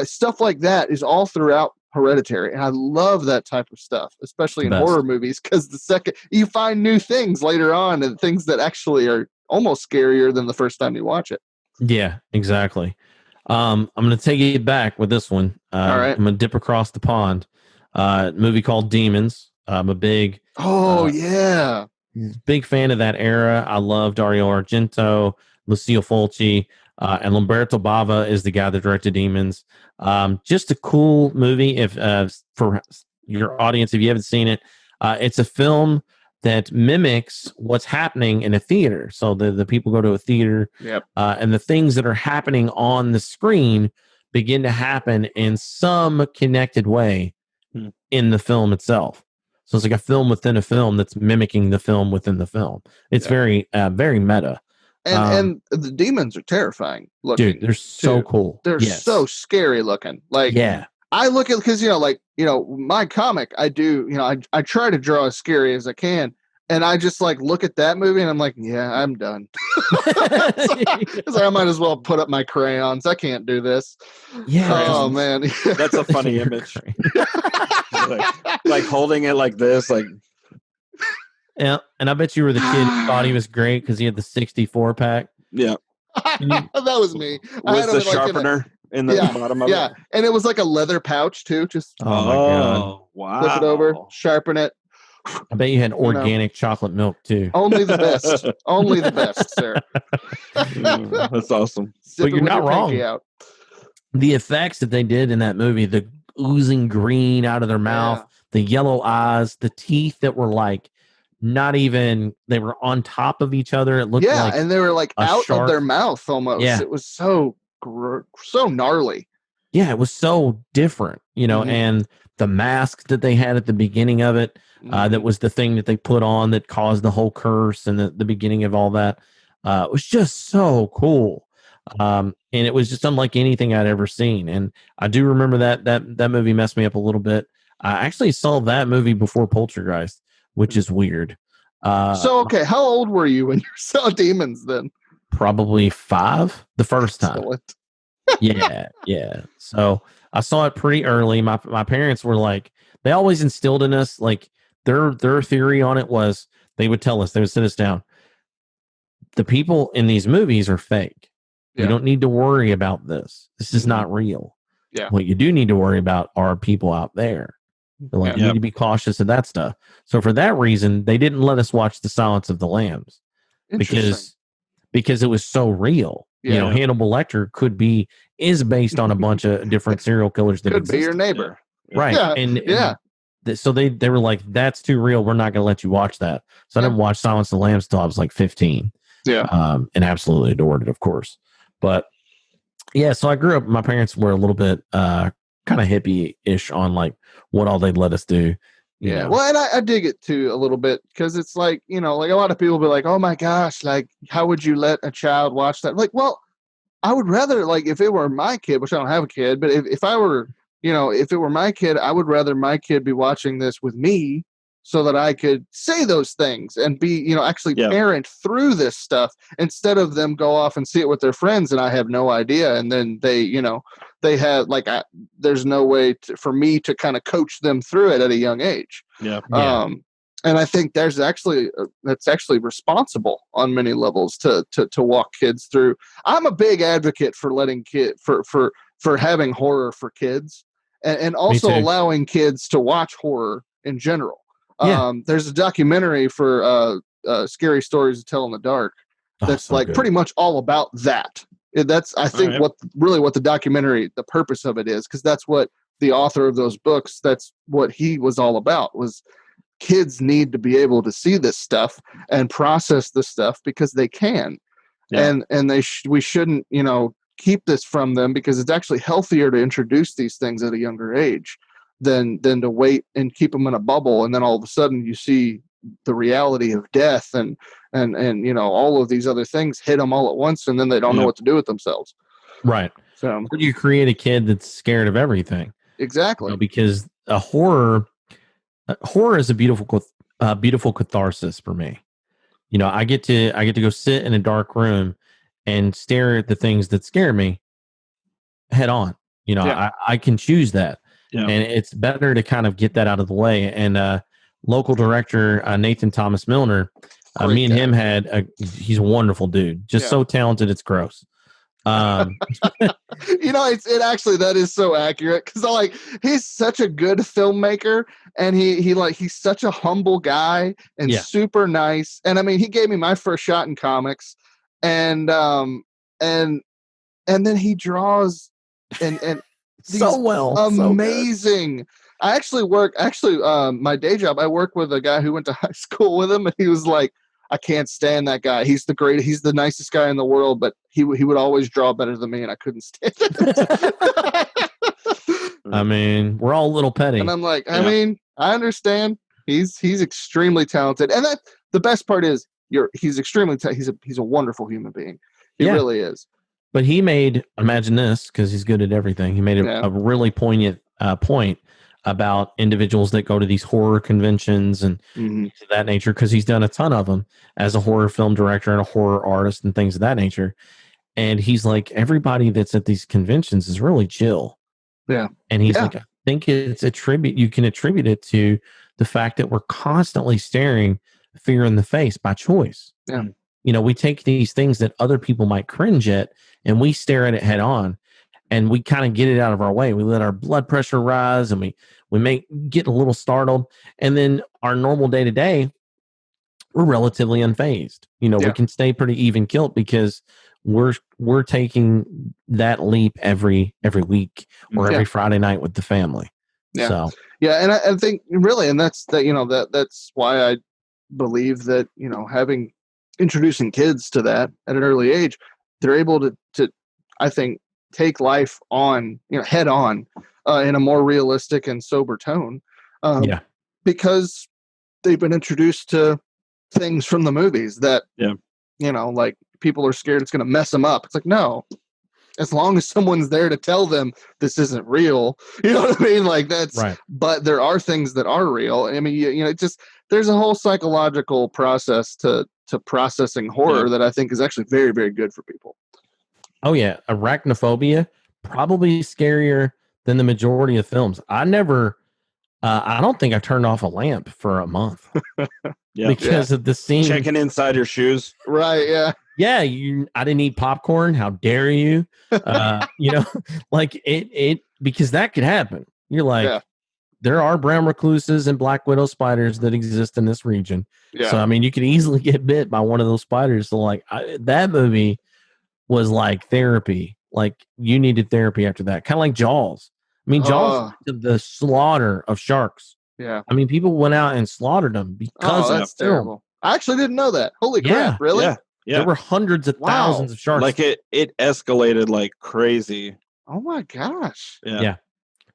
Stuff like that is all throughout Hereditary, and I love that type of stuff, especially in Best. horror movies, because the second you find new things later on, and things that actually are almost scarier than the first time you watch it. Yeah, exactly. I'm going to take it back with this one. All right. I'm going to dip across the pond. Movie called Demons. I'm a big fan of that era. I love Dario Argento, Lucio Fulci, and Lamberto Bava is the guy that directed Demons. Just a cool movie. If for your audience, if you haven't seen it, it's a film that mimics what's happening in a theater. So the people go to a theater, and the things that are happening on the screen begin to happen in some connected way in the film itself. So it's like a film within a film that's mimicking the film within the film. It's very, very meta. And the demons are terrifying looking. Dude, they're so cool. They're so scary looking. Like, I look at, because my comic, I do, I try to draw as scary as I can, and I just like look at that movie and I'm like, yeah, I'm done. Because I might as well put up my crayons. I can't do this. Yeah. Oh man, That's a funny image. like holding it like this, like. Yeah, and I bet you were the kid who thought he was great because he had the 64 pack. Yeah. that was me. I had With the him, like, sharpener in the bottom of it. Yeah, and it was like a leather pouch too. Just Oh my god! Wow. flip it over, sharpen it. I bet you had organic chocolate milk too. Only the best. Only the best, sir. That's awesome. But you're not wrong. Out. The effects that they did in that movie, the oozing green out of their mouth, the yellow eyes, the teeth that were like not even, they were on top of each other. It looked like and they were like out shark. of their mouth almost. Yeah. It was so gnarly. Yeah, it was so different, and the mask that they had at the beginning of it, that was the thing that they put on that caused the whole curse and the beginning of all that. It was just so cool. And it was just unlike anything I'd ever seen. And I do remember that movie messed me up a little bit. I actually saw that movie before Poltergeist, which is weird. Okay, how old were you when you saw Demons then? Probably 5 the first time. yeah. So I saw it pretty early. My parents were like, they always instilled in us, like their theory on it was, they would tell us, they would sit us down, the people in these movies are fake. You don't need to worry about this. This is not real. Yeah. What you do need to worry about are people out there. You need to be cautious of that stuff. So for that reason, they didn't let us watch The Silence of the Lambs because it was so real. Yeah. Hannibal Lecter is based on a bunch of different serial killers that could be your neighbor. Right. Yeah. So they were like, that's too real. We're not going to let you watch that. So I didn't watch Silence of the Lambs till I was like 15. Yeah. And absolutely adored it, of course. But yeah, so I grew up, my parents were a little bit kind of hippie-ish on like what all they'd let us do. You know? Well, and I dig it too a little bit because it's like, like a lot of people be like, oh my gosh, like how would you let a child watch that? Like, well, I would rather, like, if it were my kid, which I don't have a kid, but if I were, if it were my kid, I would rather my kid be watching this with me so that I could say those things and be, actually parent through this stuff instead of them go off and see it with their friends and I have no idea. And then they, they have like, there's no way for me to kind of coach them through it at a young age. Yeah. And I think that's actually responsible on many levels to walk kids through. I'm a big advocate for letting for having horror for kids and also allowing kids to watch horror in general. There's a documentary for Scary Stories to Tell in the Dark that's pretty much all about that. That's I think what the documentary, the purpose of it is, because that's what the author of those books, that's what he was all about, was kids need to be able to see this stuff and process this stuff because they can. And we shouldn't, keep this from them because it's actually healthier to introduce these things at a younger age than to wait and keep them in a bubble. And then all of a sudden you see the reality of death and all of these other things hit them all at once. And then they don't know what to do with themselves. Right. So you create a kid that's scared of everything. Exactly. Because a horror is a beautiful catharsis for me. I get to go sit in a dark room and stare at the things that scare me head on. I can choose that. Yeah. And it's better to kind of get that out of the way. And local director Nathan Thomas Milner, me and him he's a wonderful dude, just so talented it's gross. It actually, that is so accurate because he's such a good filmmaker and he's such a humble guy and super nice. And I mean, he gave me my first shot in comics, and then he draws and so well, amazing. I actually my day job, I work with a guy who went to high school with him, and he was like, I can't stand that guy. He's the nicest guy in the world, but he would always draw better than me, and I couldn't stand it. I mean, we're all a little petty. And I'm like, I mean, I understand. He's extremely talented, and that the best part is he's extremely he's a wonderful human being. He really is. But he made, imagine this, because he's good at everything. He made a really poignant point about individuals that go to these horror conventions and things of that nature, because he's done a ton of them as a horror film director and a horror artist and things of that nature. And he's like, everybody that's at these conventions is really chill. Yeah. And he's like, I think you can attribute it to the fact that we're constantly staring fear in the face by choice. Yeah. We take these things that other people might cringe at and we stare at it head on. And we kind of get it out of our way. We let our blood pressure rise, and we may get a little startled, and then our normal day to day, we're relatively unfazed. You know, Yeah. we can stay pretty even kilt because we're taking that leap every week or every Friday night with the family. Yeah. So yeah, and I think really, and that's that, you know, that's why I believe that, you know, having introducing kids to that at an early age, they're able to I think take life on, you know, head on in a more realistic and sober tone. yeah. Because they've been introduced to things from the movies that, you know, like people are scared it's going to mess them up. It's like, no, as long as someone's there to tell them this isn't real, you know what I mean? Like that's Right. But there are things that are real. I mean, you know, just there's a whole psychological process to processing horror that I think is actually very, very good for people. Oh yeah, arachnophobia probably scarier than the majority of films. I don't think I turned off a lamp for a month because of the scene. Checking inside your shoes. Right. Yeah. Yeah, I didn't eat popcorn. How dare you? You know, like it because that could happen. You're like, there are brown recluses and black widow spiders that exist in this region. Yeah. So I mean, you could easily get bit by one of those spiders. So like that movie was like therapy. Like you needed therapy after that. Kind of like Jaws. I mean, Jaws did the slaughter of sharks. Yeah. I mean, people went out and slaughtered them because that's terrible. I actually didn't know that. Holy crap! Really? Yeah. There were hundreds of thousands of sharks. Like it escalated like crazy. Oh my gosh! Yeah.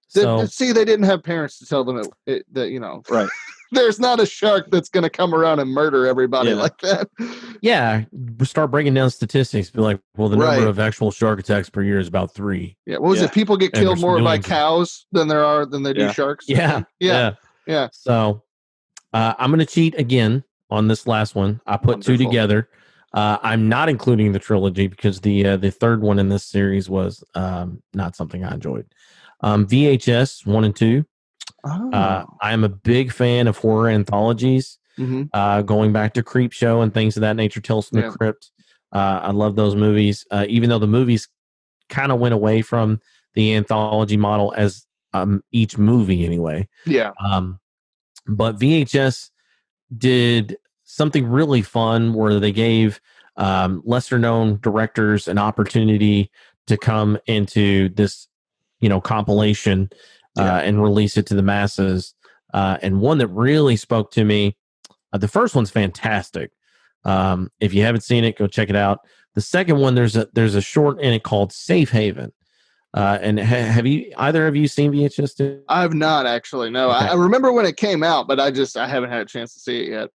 So, see, they didn't have parents to tell them that you know, right? There's not a shark that's going to come around and murder everybody like that. Yeah, start breaking down statistics. Be like, well, the number of actual shark attacks per year is about 3. Yeah, what was it? People get killed more by cows than they do sharks. Yeah. So I'm going to cheat again on this last one. I put 2 together. I'm not including the trilogy because the third one in this series was not something I enjoyed. VHS 1 and 2. I'm a big fan of horror anthologies, going back to Creepshow and things of that nature, Tales from the Crypt. I love those movies, even though the movies kind of went away from the anthology model as each movie anyway. Yeah. But VHS did something really fun where they gave lesser known directors an opportunity to come into this, you know, compilation and release it to the masses. And one that really spoke to me, the first one's fantastic. If you haven't seen it, go check it out. The second one, there's a short in it called Safe Haven. And have either of you seen VHS too? I have not actually. No, okay. I remember when it came out, but I haven't had a chance to see it yet.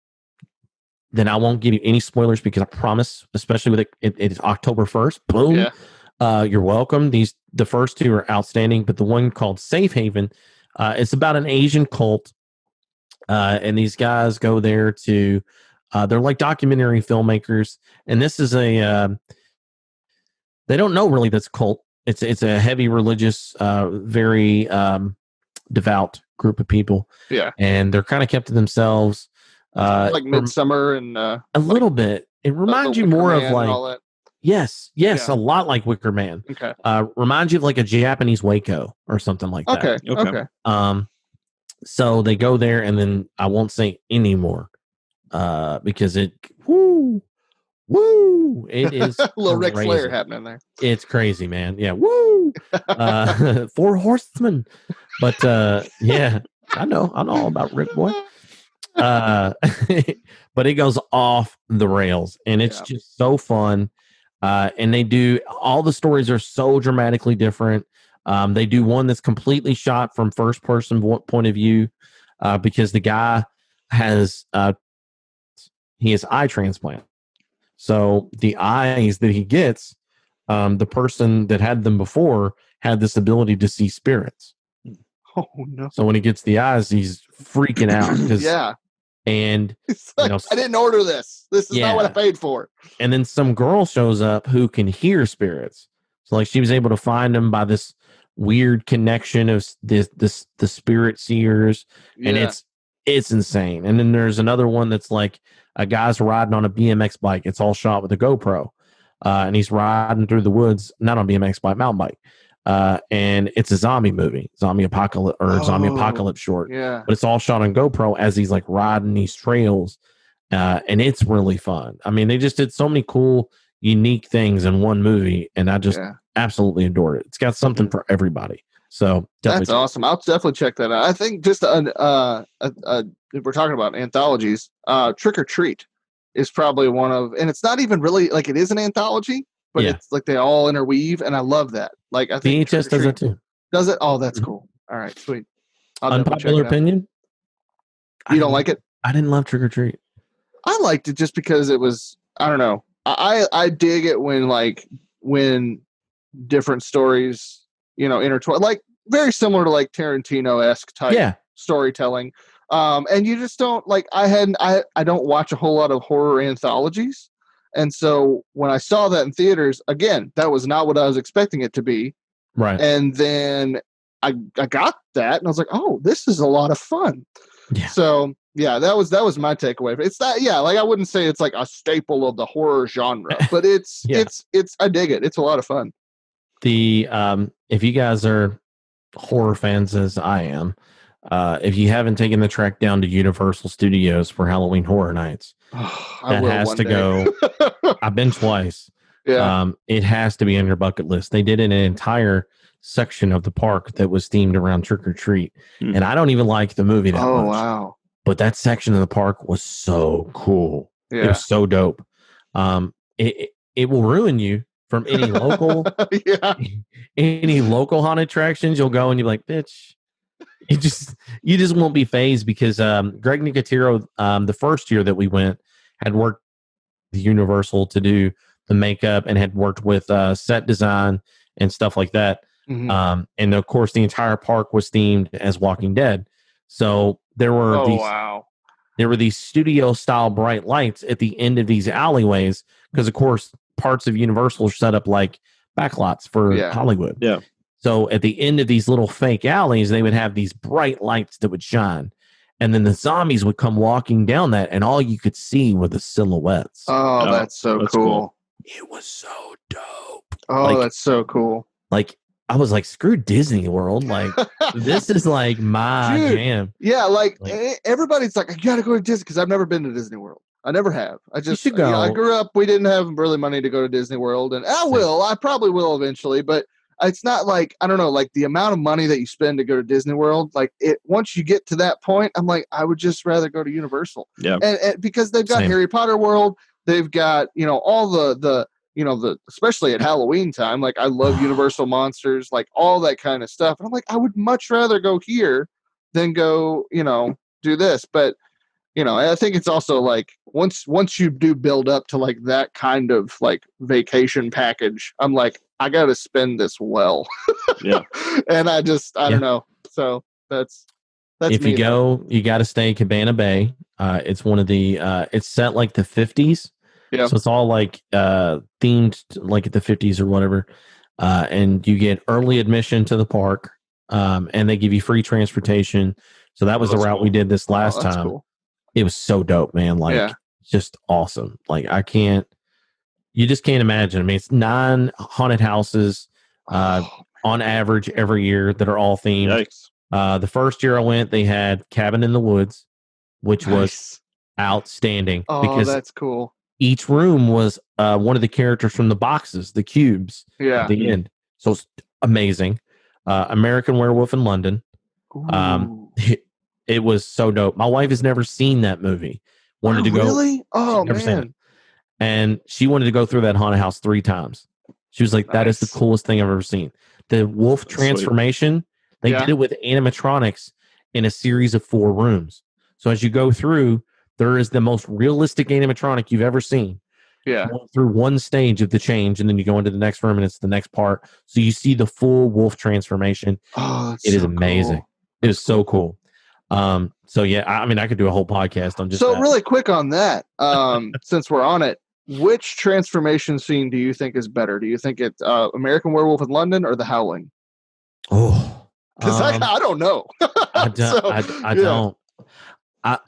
Then I won't give you any spoilers because I promise, especially with it is October 1st. Boom. Yeah. You're welcome. The first 2 are outstanding, but the one called Safe Haven, it's about an Asian cult. And these guys go there to, they're like documentary filmmakers. And this is they don't know really that's a cult. It's a heavy religious, very devout group of people. Yeah. And they're kind of kept to themselves. Like Midsummer and a little bit. It reminds you more of like yes, a lot like Wicker Man. Okay. Reminds you of like a Japanese Waco or something like that. Okay. So they go there, and then I won't say anymore because it it is a little Ric Flair happening there. It's crazy, man. Yeah, 4 horsemen. But yeah, I know all about Rick Boy. But it goes off the rails, and it's just so fun. And they do all the stories are so dramatically different. They do one that's completely shot from first person point of view because the guy has eye transplant. So the eyes that he gets, the person that had them before had this ability to see spirits. Oh no! So when he gets the eyes, he's freaking out. And like, I didn't order this. This is not what I paid for. And then some girl shows up who can hear spirits. So like she was able to find them by this weird connection of the spirit seers, and it's insane. And then there's another one that's like a guy's riding on a BMX bike. It's all shot with a GoPro, and he's riding through the woods, not on BMX bike, mountain bike. and it's a zombie movie, zombie apocalypse short. Yeah. But it's all shot on GoPro as he's like riding these trails, and it's really fun. I mean, they just did so many cool, unique things in one movie, and I just absolutely adore it. It's got something for everybody. So that's awesome. I'll definitely check that out. I think just if we're talking about anthologies, Trick or Treat is probably one of, and it's not even really like it is an anthology, but it's like they all interweave, and I love that. Like I think VHS does it too. Does it? Oh, that's cool. All right, sweet. Unpopular opinion? You don't like it? I didn't love Trick or Treat. I liked it just because it was, I don't know. I dig it when different stories, intertwine, like very similar to like Tarantino-esque type storytelling. And you just don't like, I don't watch a whole lot of horror anthologies. And so when I saw that in theaters, again, that was not what I was expecting it to be. Right. And then I got that and I was like, oh, this is a lot of fun. Yeah. So yeah, that was my takeaway. It's that, like I wouldn't say it's like a staple of the horror genre, but it's I dig it. It's a lot of fun. If you guys are horror fans as I am, if you haven't taken the trek down to Universal Studios for Halloween Horror Nights, that has to go. I've been twice. Yeah. It has to be on your bucket list. They did an entire section of the park that was themed around Trick or Treat, and I don't even like the movie that much. Oh wow! But that section of the park was so cool. Yeah. It was so dope. It will ruin you from any local any local haunted attractions. You'll go and you're like, bitch. You just won't be phased because Greg Nicotero, the first year that we went, had worked with Universal to do the makeup and had worked with set design and stuff like that. Mm-hmm. And of course, the entire park was themed as Walking Dead. So there were these studio style bright lights at the end of these alleyways because, of course, parts of Universal are set up like backlots for Hollywood. Yeah. So at the end of these little fake alleys, they would have these bright lights that would shine. And then the zombies would come walking down that, and all you could see were the silhouettes. Oh, that's so cool. It was so dope. Oh, that's so cool. Like, I was like, screw Disney World. Like, this is like my jam. Yeah, like everybody's like, I got to go to Disney because I've never been to Disney World. I never have. I just, you should go. I grew up, we didn't have really money to go to Disney World, and I probably will eventually, but it's not like, I don't know, like the amount of money that you spend to go to Disney World, like once you get to that point, I'm like, I would just rather go to Universal. Yeah. And because they've got Harry Potter World, they've got, all the especially at Halloween time, like I love Universal Monsters, like all that kind of stuff. And I'm like, I would much rather go here than go, do this. But, I think it's also like once you do build up to like that kind of like vacation package, I'm like, I got to spend this well. Yeah. And I don't know. So that's if you go, you got to stay in Cabana Bay. It's one of the, it's set like the 50s. Yeah. So it's all like themed like at the 50s or whatever. And you get early admission to the park. And they give you free transportation. So that was the route we did this last time. Cool. It was so dope, man. Like, just awesome. Like, you just can't imagine. I mean, it's 9 haunted houses on average every year that are all themed. Yikes. The first year I went, they had Cabin in the Woods, which was outstanding. Oh, because that's cool. Each room was one of the characters from the boxes, the cubes at the end. So it's amazing. American Werewolf in London. It was so dope. My wife has never seen that movie. Wanted to go. Really? Oh, man. And she wanted to go through that haunted house 3 times. She was like, that is the coolest thing I've ever seen. The wolf transformation, they did it with animatronics in a series of 4 rooms. So as you go through, there is the most realistic animatronic you've ever seen. Yeah. Going through one stage of the change, and then you go into the next room, and it's the next part. So you see the full wolf transformation. Oh, it is amazing. Cool. It is so cool. So yeah, I mean, I could do a whole podcast on just that. Really quick on that, since we're on it, which transformation scene do you think is better? Do you think it's American Werewolf in London or The Howling? Oh, because I don't know. I don't. I'm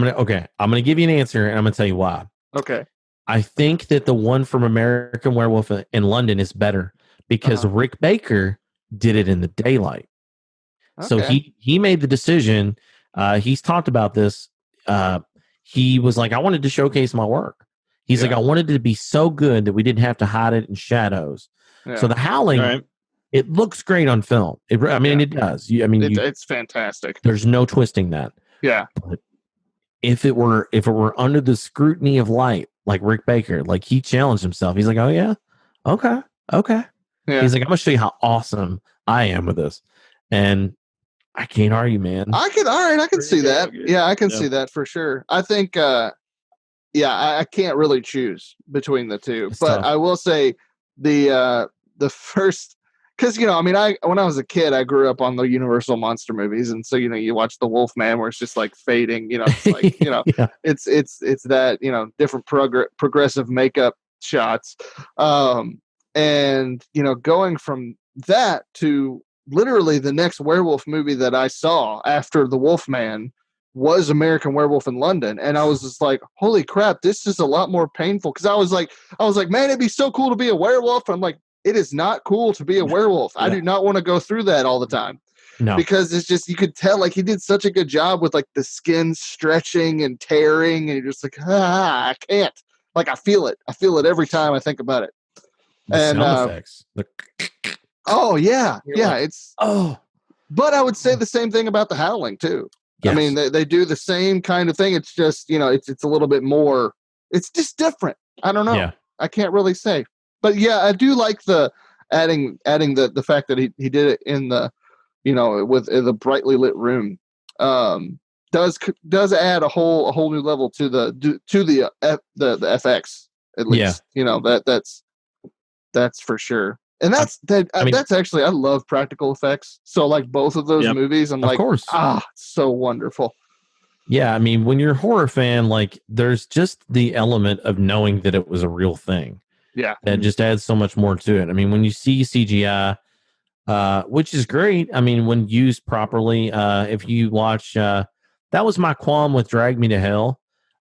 gonna give you an answer, and I'm gonna tell you why. Okay. I think that the one from American Werewolf in London is better because Rick Baker did it in the daylight. So Okay. he made the decision. He's talked about this. He was like, I wanted to showcase my work. He's like, Yeah. I wanted it to be so good that we didn't have to hide it in shadows. So Yeah. The Howling, Right. it looks great on film. I mean, it does. It's fantastic. There's no twisting that. Yeah. But if it were under the scrutiny of light, like Rick Baker, like he challenged himself. He's like, oh yeah, okay. Yeah. He's like, I'm gonna show you how awesome I am with this, and I can't argue, man. I can see that. good. Yeah, I can Yeah. see that for sure. I think I can't really choose between the two. It's But tough. I will say the first, because when I was a kid, I grew up on the Universal monster movies, and so you watch the Wolfman where it's just like fading, it's like Yeah. it's that different progressive makeup shots, and going from that to literally the next werewolf movie that I saw after the Wolfman was American Werewolf in London, and I was just like, holy crap, this is a lot more painful, because I was like, man, it'd be so cool to be a werewolf. I'm like, it is not cool to be a werewolf. I do not want to go through that all the time. No. Because it's just, you could tell like he did such a good job with like the skin stretching and tearing, and you're just like, I can't. Like I feel it every time I think about it. The sound effects. Oh yeah, You're yeah. like, It's oh, but I would say the same thing about the Howling too. yes. I mean, they do the same kind of thing. It's just, it's a little bit more, it's just different. I don't know. Yeah. I can't really say. But yeah, I do like the adding the fact that he did it in the, with the brightly lit room. Does add a whole new level to the FX, at least. That's for sure. And that's actually, I love practical effects. So like both of those movies, I'm of like, course. so wonderful. Yeah, I mean, when you're a horror fan, like there's just the element of knowing that it was a real thing. Yeah. That just adds so much more to it. I mean, when you see CGI, which is great. I mean, when used properly, if you watch, that was my qualm with Drag Me to Hell.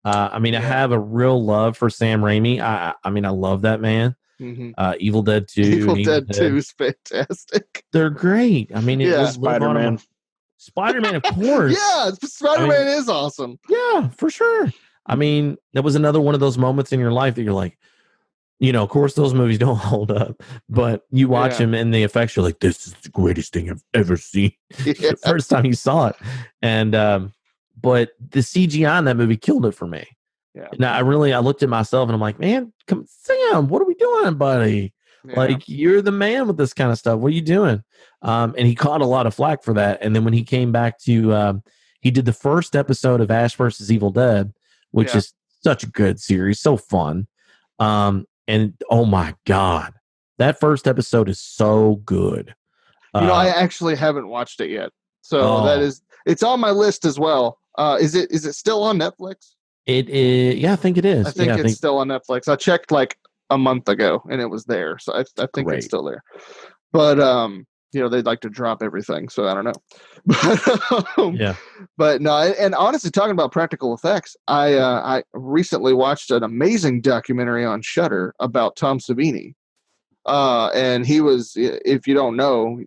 I mean, I have a real love for Sam Raimi. I mean, I love that man. Mm-hmm. Evil Dead 2. Evil Dead 2 is fantastic. They're great. I mean, it was Spider-Man. Spider-Man, of course. Yeah, Spider-Man is awesome. Yeah, for sure. I mean, that was another one of those moments in your life that you're like, of course those movies don't hold up, but you watch them and the effects, you're like, this is the greatest thing I've ever seen. The first time you saw it. And, but the CGI in that movie killed it for me. Yeah. Now I looked at myself and I'm like, man, come Sam, what are we doing, buddy? Yeah. Like, you're the man with this kind of stuff. What are you doing? And he caught a lot of flack for that. And then when he came back to, he did the first episode of Ash versus Evil Dead, which is such a good series, so fun. And oh my God, that first episode is so good. I actually haven't watched it yet. So it's on my list as well. Is it still on Netflix? It is. Yeah, I think it is. I think it's still on Netflix. I checked like a month ago and it was there. So I think it's still there. But, they'd like to drop everything. So I don't know. But no, and honestly, talking about practical effects, I recently watched an amazing documentary on Shudder about Tom Savini. And he was, if you don't know,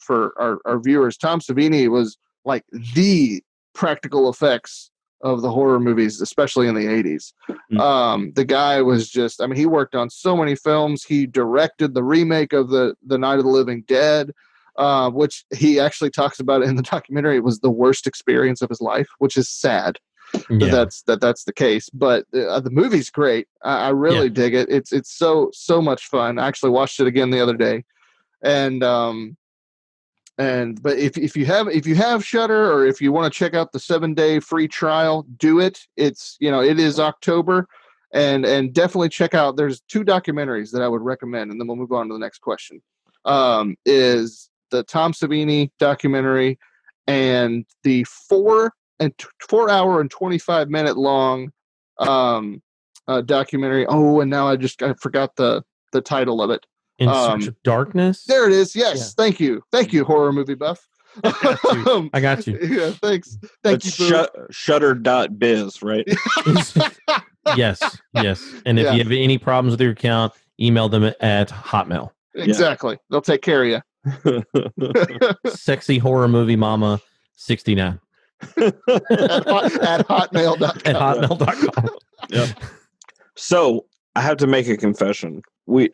for our viewers, Tom Savini was like the practical effects of the horror movies, especially in the 80s. The guy was just, I mean, he worked on so many films. He directed the remake of the Night of the Living Dead, which he actually talks about in the documentary. It was the worst experience of his life, which is sad. That's the case. But the movie's great. I really dig it. It's so much fun. I actually watched it again the other day. But if you have Shudder, or if you want to check out the 7-day free trial, do it. It's it is October, and definitely check out. There's 2 documentaries that I would recommend, and then we'll move on to the next question. Is the Tom Savini documentary and the 4 hour and 25 minute long documentary. Oh, and now I forgot the title of it. In Search of Darkness? There it is. Yes. Yeah. Thank you, horror movie buff. I got you. Yeah, thanks. Thank you. Shutter.biz, right? Yes. And if you have any problems with your account, email them at Hotmail. Exactly. They'll take care of you. Sexy horror movie mama 69 at hotmail.com. at hotmail.com. Yep. So I have to make a confession. We're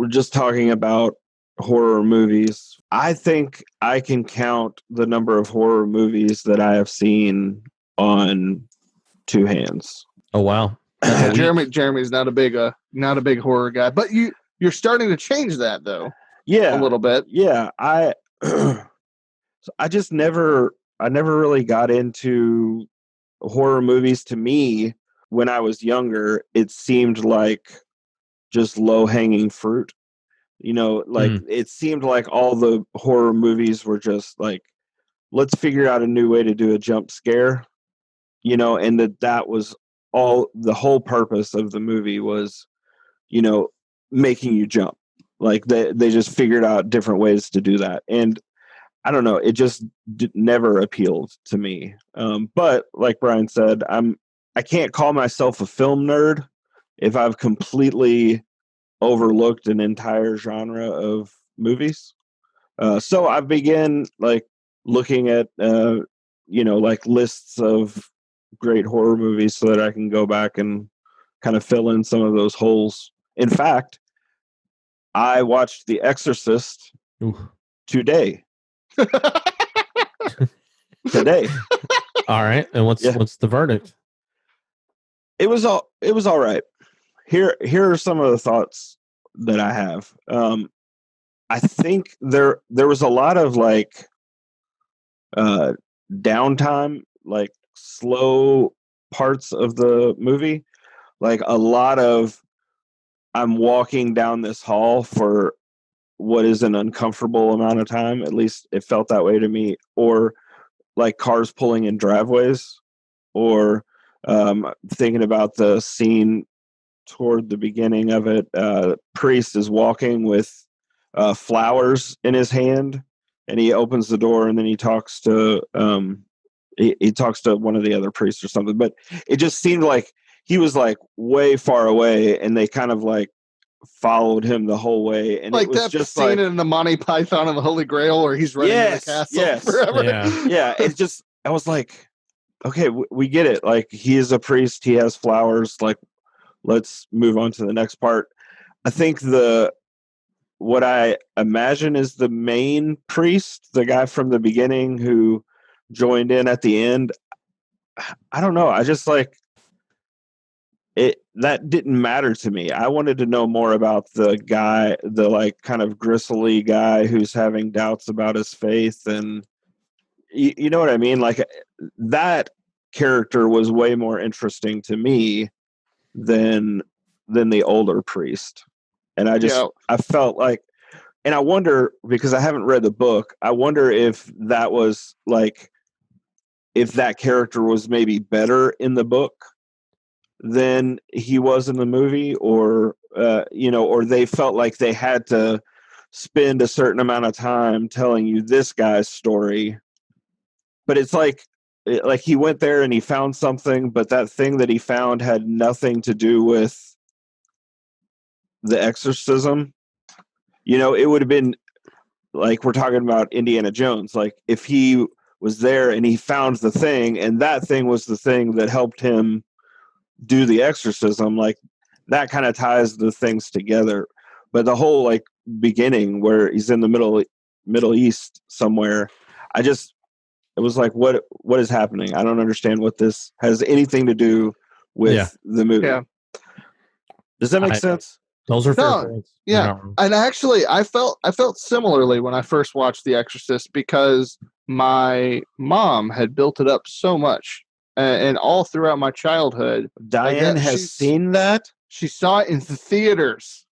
just talking about horror movies. I think I can count the number of horror movies that I have seen on two hands. Oh wow. Yeah, Jeremy's not a big horror guy, but you're starting to change that though. Yeah, a little bit. Yeah, I just never really got into horror movies. To me, when I was younger, it seemed like just low-hanging fruit. It seemed like all the horror movies were just like, let's figure out a new way to do a jump scare, and that was all. The whole purpose of the movie was, making you jump. Like they just figured out different ways to do that. And I don't know, it just never appealed to me. But like Brian said, I can't call myself a film nerd if I've completely overlooked an entire genre of movies. So I began like looking at, like lists of great horror movies so that I can go back and kind of fill in some of those holes. In fact, I watched The Exorcist today. Today. All right. And what's the verdict? It was all right. Here are some of the thoughts that I have. I think there was a lot of like downtime, like slow parts of the movie, like a lot of I'm walking down this hall for what is an uncomfortable amount of time. At least it felt that way to me. Or like cars pulling in driveways, or thinking about the scene toward the beginning of it. Priest is walking with flowers in his hand, and he opens the door, and then he talks to he talks to one of the other priests or something. But it just seemed like he was like way far away, and they kind of like followed him the whole way. And like it was that just scene like, in the Monty Python and the Holy Grail where he's running in the castle forever. Yeah. It's just, I was like, okay, we get it. Like, he is a priest, he has flowers. Like, let's move on to the next part. I think what I imagine is the main priest, the guy from the beginning who joined in at the end. I don't know. I just like it. That didn't matter to me. I wanted to know more about the guy, the like kind of gristly guy who's having doubts about his faith. And you know what I mean? Like, that character was way more interesting to me than the older priest. And I felt like, and I wonder, because I haven't read the book, I wonder if that was like, if that character was maybe better in the book than he was in the movie, or or they felt like they had to spend a certain amount of time telling you this guy's story. But it's like he went there and he found something, but that thing that he found had nothing to do with the exorcism. It would have been like, we're talking about Indiana Jones. Like, if he was there and he found the thing, and that thing was the thing that helped him do the exorcism, like, that kind of ties the things together. But the whole like beginning where he's in the Middle East somewhere, it was like, what is happening? I don't understand what this has anything to do with the movie. Yeah. Does that make sense? Those are fair points. Yeah. And actually, I felt similarly when I first watched The Exorcist, because my mom had built it up so much, and all throughout my childhood. Diane has seen that? She saw it in the theaters.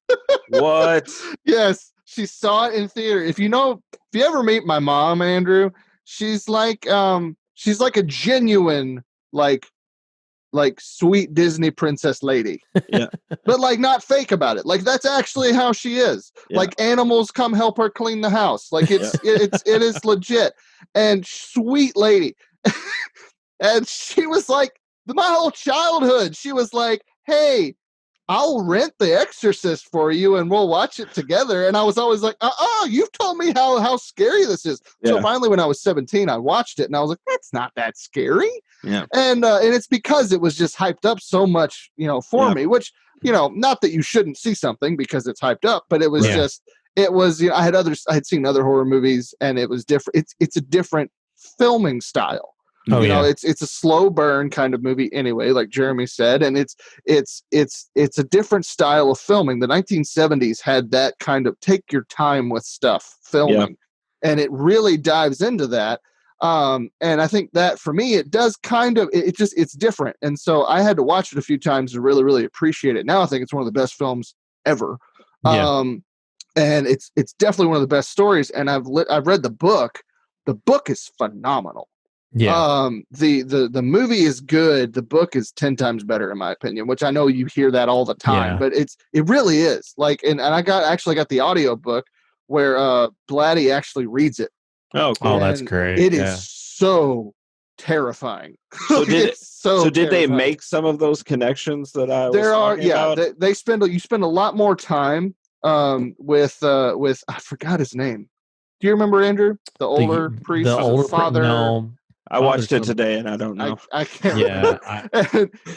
What? Yes, she saw it in theater. If you ever meet my mom, Andrew, she's like a genuine like sweet Disney princess lady. Yeah. But like not fake about it. Like that's actually how she is. Yeah. Like animals come help her clean the house. Like it is legit. And sweet lady. And she was like, my whole childhood, she was like, hey, I'll rent The Exorcist for you and we'll watch it together. And I was always like, you've told me how scary this is. So finally, when I was 17, I watched it and I was like, that's not that scary. Yeah. And it's because it was just hyped up so much, for me, which, not that you shouldn't see something because it's hyped up, but it was just, it was, I had seen other horror movies and it was different. It's a different filming style. It's a slow burn kind of movie anyway, like Jeremy said, and it's a different style of filming. The 1970s had that kind of take your time with stuff filming, and it really dives into that. And I think that for me, it does kind of it's different, and so I had to watch it a few times to really really appreciate it. Now I think it's one of the best films ever. And it's definitely one of the best stories. And I've read the book. The book is phenomenal. Yeah. The movie is good. The book is 10 times better in my opinion, which I know you hear that all the time, but it really is like, and I actually got the audio book where Blatty actually reads it. Oh, cool. Oh, that's great. It is so terrifying. So did they terrifying. make some of those connections that I was talking about? You spend a lot more time with I forgot his name. Do you remember Andrew, the older priest, the older father? No. I watched it today and I don't know. I can't.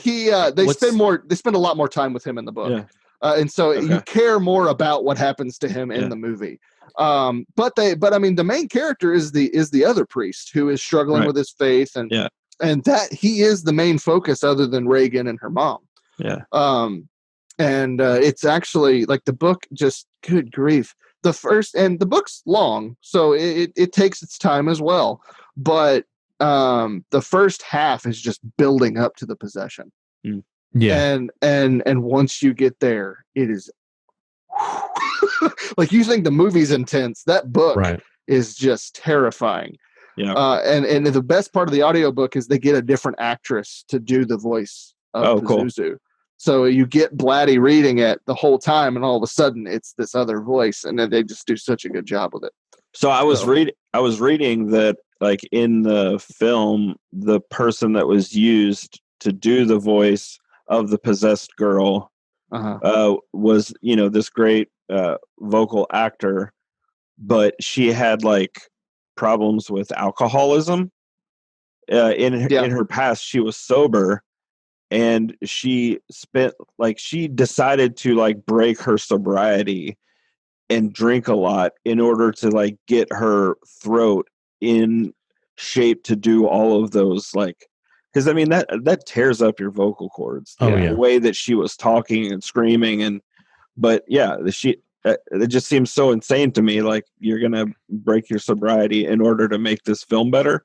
Yeah, they spend a lot more time with him in the book. Yeah. And so you care more about what happens to him in the movie. But I mean, the main character is the other priest who is struggling with his faith, and that he is the main focus, other than Reagan and her mom. Yeah. And it's actually like the book. Just good grief. The book's long, so it takes its time as well. But the first half is just building up to the possession. Yeah. And once you get there, it is like, you think the movie's intense. That book is just terrifying. Yeah. And the best part of the audiobook is they get a different actress to do the voice of Pazuzu. Cool. So you get Blatty reading it the whole time, and all of a sudden it's this other voice, and then they just do such a good job with it. So I was reading that, like, in the film, the person that was used to do the voice of the possessed girl was, this great vocal actor, but she had like problems with alcoholism. In her past, she was sober, and she decided to like break her sobriety and drink a lot in order to like get her throat in shape to do all of those, like, because I mean that tears up your vocal cords. The way that she was talking and screaming, but it just seems so insane to me. Like, you're gonna break your sobriety in order to make this film better.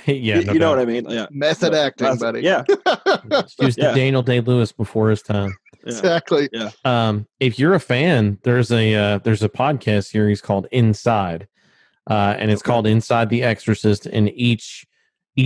You know what I mean? Yeah, method acting, buddy. Yeah, he was the Daniel Day-Lewis before his time. Exactly. Yeah. If you're a fan, there's a podcast series called Inside, and it's called Inside the Exorcist. And each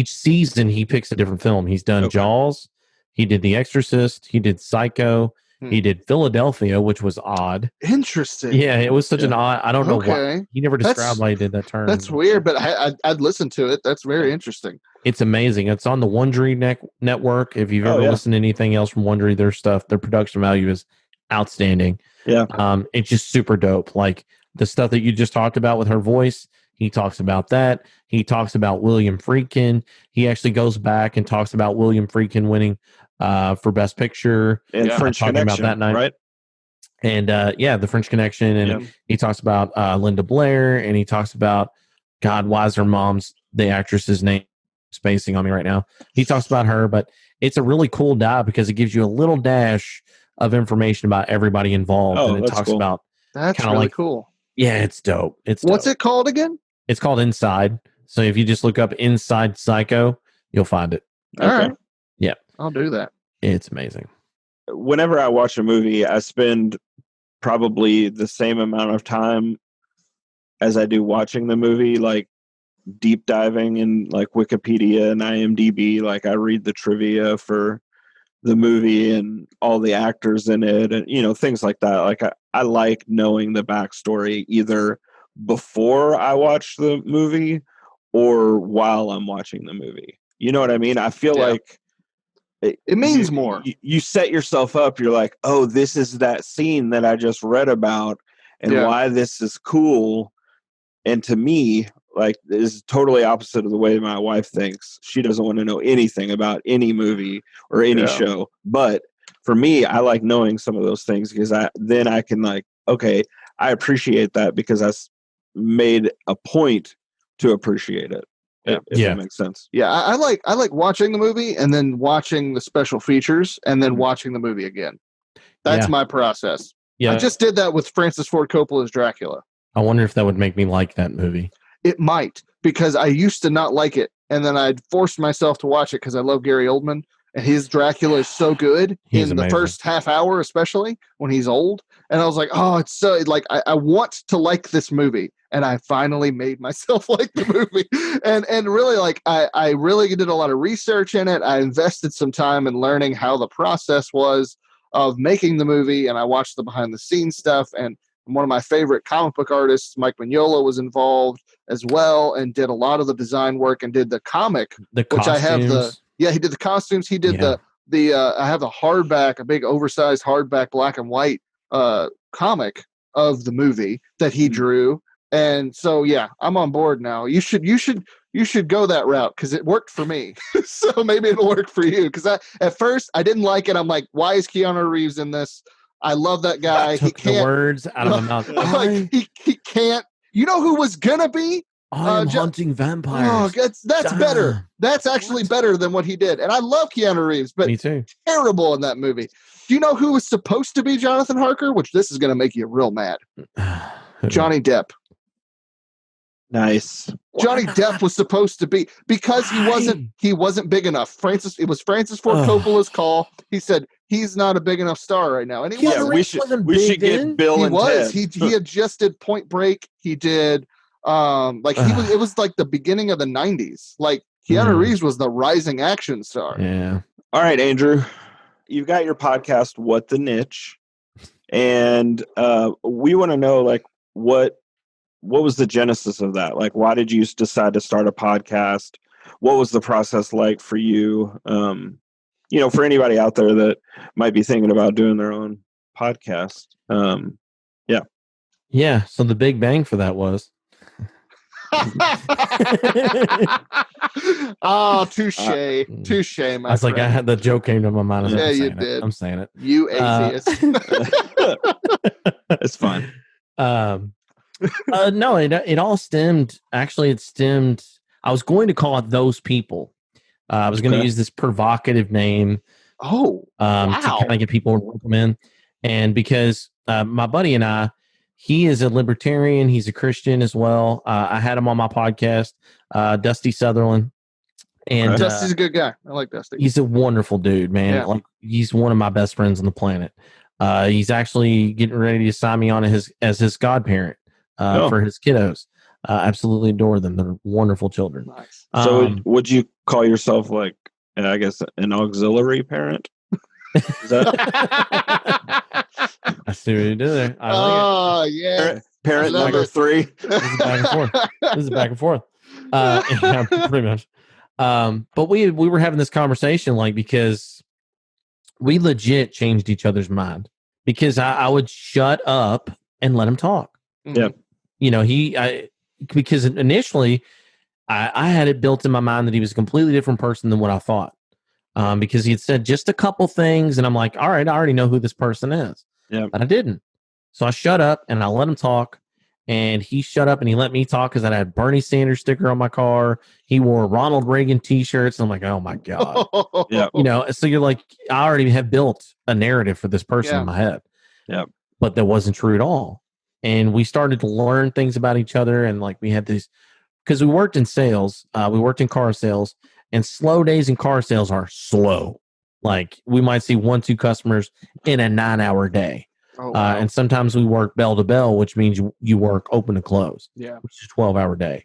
season he picks a different film. He's done Jaws, he did The Exorcist, he did Psycho, he did Philadelphia, which was odd. Interesting. Yeah, it was such an odd. I don't know why he never described why he did that term. That's weird, but I'd listen to it. That's very interesting. It's amazing. It's on the Wondery network. If you've ever listened to anything else from Wondery, their production value is outstanding. Yeah. It's just super dope. Like the stuff that you just talked about with her voice, he talks about that. He talks about William Friedkin. He actually goes back and talks about William Friedkin winning for Best Picture and French talking Connection about that night, right? And the French Connection, and he talks about Linda Blair, and he talks about, God, why is her mom's, the actress's name spacing on me right now? He talks about her, but it's a really cool dive because it gives you a little dash of information about everybody involved, and it talks about that's really like, cool. Yeah, it's dope. What's it called again? It's called Inside. So if you just look up Inside Psycho, you'll find it. All right. Yeah. I'll do that. It's amazing. Whenever I watch a movie, I spend probably the same amount of time as I do watching the movie, like deep diving in like Wikipedia and IMDb. Like, I read the trivia for the movie and all the actors in it, and things like that. Like, I like knowing the backstory either before I watch the movie or while I'm watching the movie. You know what I mean? I feel like It means more. You set yourself up. You're like, oh, this is that scene that I just read about and why this is cool. And to me, like, this is totally opposite of the way my wife thinks. She doesn't want to know anything about any movie or any show. But for me, I like knowing some of those things because then I can like, okay, I appreciate that because I made a point to appreciate it. If that makes sense. Yeah, I like watching the movie and then watching the special features and then watching the movie again. That's my process. Yeah, I just did that with Francis Ford Coppola's Dracula. I wonder if that would make me like that movie. It might, because I used to not like it, and then I'd forced myself to watch it because I love Gary Oldman, and his Dracula is so good in the first half hour, especially when he's old. And I was like, oh, it's so like I want to like this movie, and I finally made myself like the movie. and really, like I really did a lot of research in it. I invested some time in learning how the process was of making the movie, and I watched the behind the scenes stuff. And one of my favorite comic book artists, Mike Mignola, was involved as well and did a lot of the design work and did the comic, which I have he did the costumes. He did the I have the hardback, a big oversized hardback black and white comic of the movie that he drew. And so, yeah, I'm on board now. You should go that route because it worked for me. So maybe it'll work for you. Because at first I didn't like it. I'm like, why is Keanu Reeves in this? I love that guy. He took the words out of my mouth. Like, he can't. You know who was gonna be? I'm hunting vampires. Oh, that's better. That's actually better than what he did. And I love Keanu Reeves, but me too. Terrible in that movie. Do you know who was supposed to be Jonathan Harker? Which this is going to make you real mad. Johnny Depp. Nice. Johnny Depp was supposed to be, because he wasn't big enough. It was Francis Ford Coppola's call. He said he's not a big enough star right now. And he we should get Bill and Ted. He had just did Point Break. He did it was like the beginning of the 90s. Like Keanu Reeves was the rising action star. Yeah. All right, Andrew. You've got your podcast, What the Niche. And we want to know, like, what was the genesis of that? Like, why did you decide to start a podcast? What was the process like for you? For anybody out there that might be thinking about doing their own podcast. Yeah. So the big bang for that was. Oh, touche. Touche, my I was friend. like, I had the joke came to my mind. Yeah, you did. I'm saying it. You atheist. It's fine. No, it all stemmed. Actually, it stemmed. I was going to call it Those People. I was going to use this provocative name. Oh, wow. To kind of get people to rope them in. And because my buddy and I, he is a libertarian. He's a Christian as well. I had him on my podcast, Dusty Sutherland. And Dusty's a good guy. I like Dusty. He's a wonderful dude, man. Yeah. Like, he's one of my best friends on the planet. He's actually getting ready to sign me on as his godparent for his kiddos. Absolutely adore them. They're wonderful children. Nice. So would you call yourself, like, I guess, an auxiliary parent? Is that... I see what you did there. I like it. Yeah. Parent number 3. This is back and forth. Yeah, pretty much. But we were having this conversation, like, because we legit changed each other's mind, because I would shut up and let him talk. Yeah. Because initially I had it built in my mind that he was a completely different person than what I thought. Because he had said just a couple things, and I'm like, all right, I already know who this person is. Yeah. But I didn't. So I shut up and I let him talk, and he shut up and he let me talk because I had a Bernie Sanders sticker on my car. He wore Ronald Reagan t-shirts. And I'm like, oh my God. Yeah. So you're like, I already have built a narrative for this person in my head. Yeah. But that wasn't true at all. And we started to learn things about each other. And like, we had these, because we worked in sales, we worked in car sales, and slow days in car sales are slow. Like, we might see 1-2 customers in a 9-hour day. Oh, wow. And sometimes we work bell to bell, which means you work open to close, which is a 12-hour day.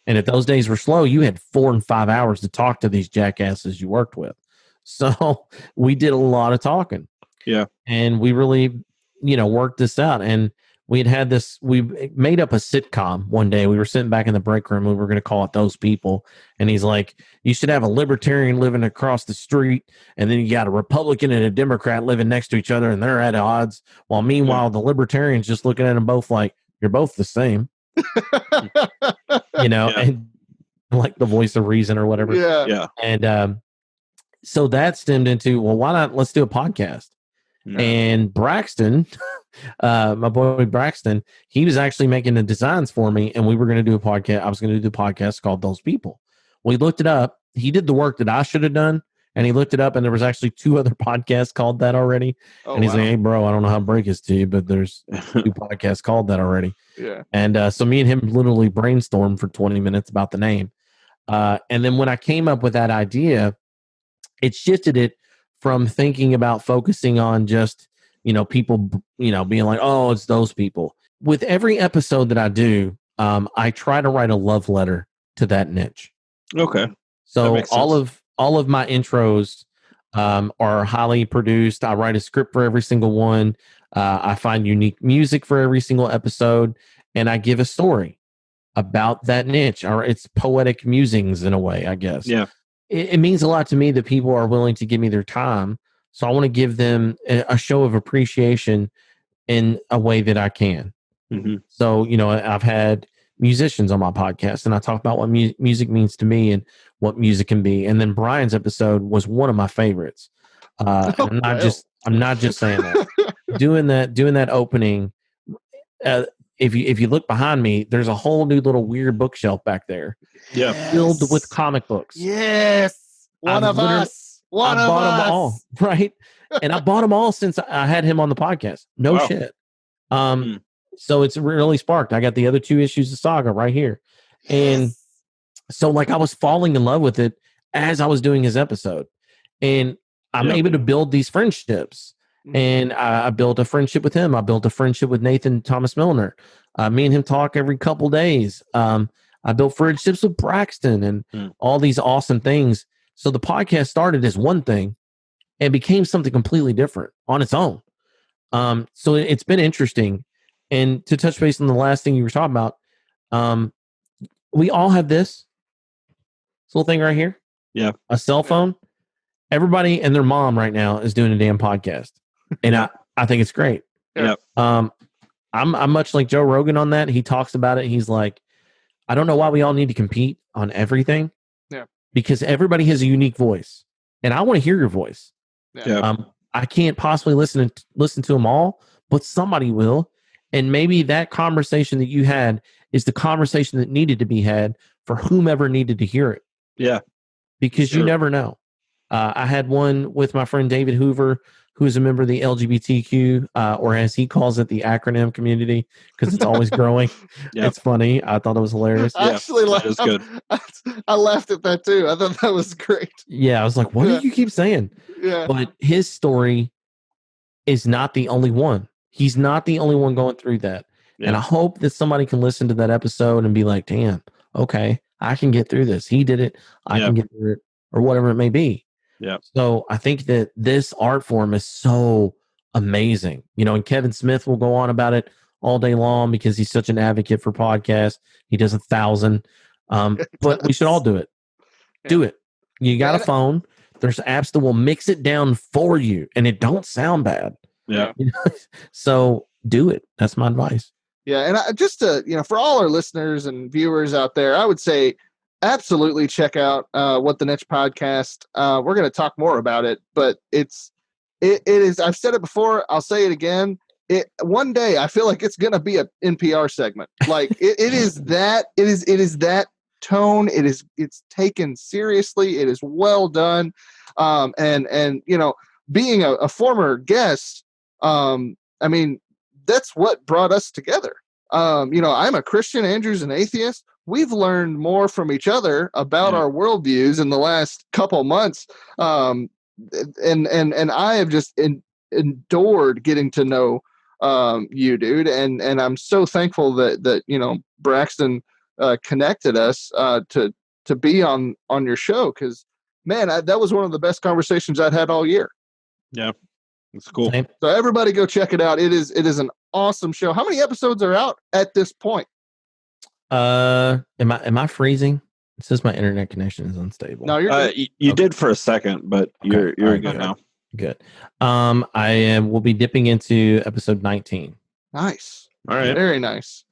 And if those days were slow, you had 4 and 5 hours to talk to these jackasses you worked with. So we did a lot of talking. Yeah. And we really, worked this out. And we had this, we made up a sitcom one day. We were sitting back in the break room. We were going to call it Those People. And he's like, you should have a libertarian living across the street. And then you got a Republican and a Democrat living next to each other, and they're at odds. While meanwhile, the libertarian's just looking at them both like, you're both the same, and like the voice of reason or whatever. Yeah. And so that stemmed into, well, why not? Let's do a podcast. Yeah. And Braxton, my boy Braxton, he was actually making the designs for me, and we were going to do a podcast. I was going to do the podcast called Those People. We looked it up. He did the work that I should have done, and he looked it up, and there was actually 2 other podcasts called that already. And he's like, hey, bro, I don't know how to break this to you, but there's 2 podcasts called that already. Yeah. And so me and him literally brainstormed for 20 minutes about the name. And then when I came up with that idea, it shifted it from thinking about focusing on just, people, being like, oh, it's those people. With every episode that I do, I try to write a love letter to that niche. Okay. So all of my intros are highly produced. I write a script for every single one. I find unique music for every single episode, and I give a story about that niche. Or it's poetic musings in a way, I guess. Yeah. It means a lot to me that people are willing to give me their time. So I want to give them a show of appreciation in a way that I can. Mm-hmm. So, I've had musicians on my podcast, and I talk about what music means to me and what music can be. And then Brian's episode was one of my favorites. And I'm not just saying that. doing that opening. If you look behind me, there's a whole new little weird bookshelf back there. Yeah. Filled with comic books. Yes. One I of us. One of bought us. them all, right? And I bought them all since I had him on the podcast. No Wow. shit. So it's really sparked. I got the other 2 issues of Saga right here. And so like I was falling in love with it as I was doing his episode. And I'm able to build these friendships. And I built a friendship with him. I built a friendship with Nathan Thomas Milner. Me and him talk every couple days. I built friendships with Braxton and all these awesome things. So the podcast started as one thing and became something completely different on its own. So it's been interesting. And to touch base on the last thing you were talking about, we all have this little thing right here. Yeah. A cell phone. Everybody and their mom right now is doing a damn podcast. And I think it's great. Yeah. I'm much like Joe Rogan on that. He talks about it. He's like, I don't know why we all need to compete on everything. Yeah. Because everybody has a unique voice, and I want to hear your voice. Yeah. I can't possibly listen to them all, but somebody will. And maybe that conversation that you had is the conversation that needed to be had for whomever needed to hear it. Yeah. Because you never know. I had one with my friend David Hoover, who is a member of the LGBTQ, or as he calls it, the acronym community, because it's always growing. It's funny. I thought it was hilarious. I actually laughed. That is good. I laughed at that too. I thought that was great. Yeah, I was like, what do you keep saying? Yeah. But his story is not the only one. He's not the only one going through that. Yeah. And I hope that somebody can listen to that episode and be like, damn, okay, I can get through this. He did it. I can get through it, or whatever it may be. Yeah. So I think that this art form is so amazing. And Kevin Smith will go on about it all day long because he's such an advocate for podcasts. He does 1,000. But we should all do it. Yeah. Do it. You got a phone. There's apps that will mix it down for you, and it don't sound bad. Yeah. So do it. That's my advice. Yeah. And just to, for all our listeners and viewers out there, I would say, absolutely check out What the Niche podcast. We're going to talk more about it, but it is. I've said it before. I'll say it again. One day I feel like it's going to be an NPR segment. Like it is that. It is that tone. It's taken seriously. It is well done. And being a former guest, I mean, that's what brought us together. I'm a Christian. Andrew's an atheist. We've learned more from each other about our worldviews in the last couple months. And I have just endured getting to know you, dude. And I'm so thankful that Braxton connected us to be on your show. Cause man, that was one of the best conversations I'd had all year. Yeah. It's cool. Same. So everybody go check it out. It is an awesome show. How many episodes are out at this point? Am I freezing? It says my internet connection is unstable. No, you're good. You did for a second, but you're Alright, good now. Good. Will be dipping into episode 19. Nice. All right. Very nice.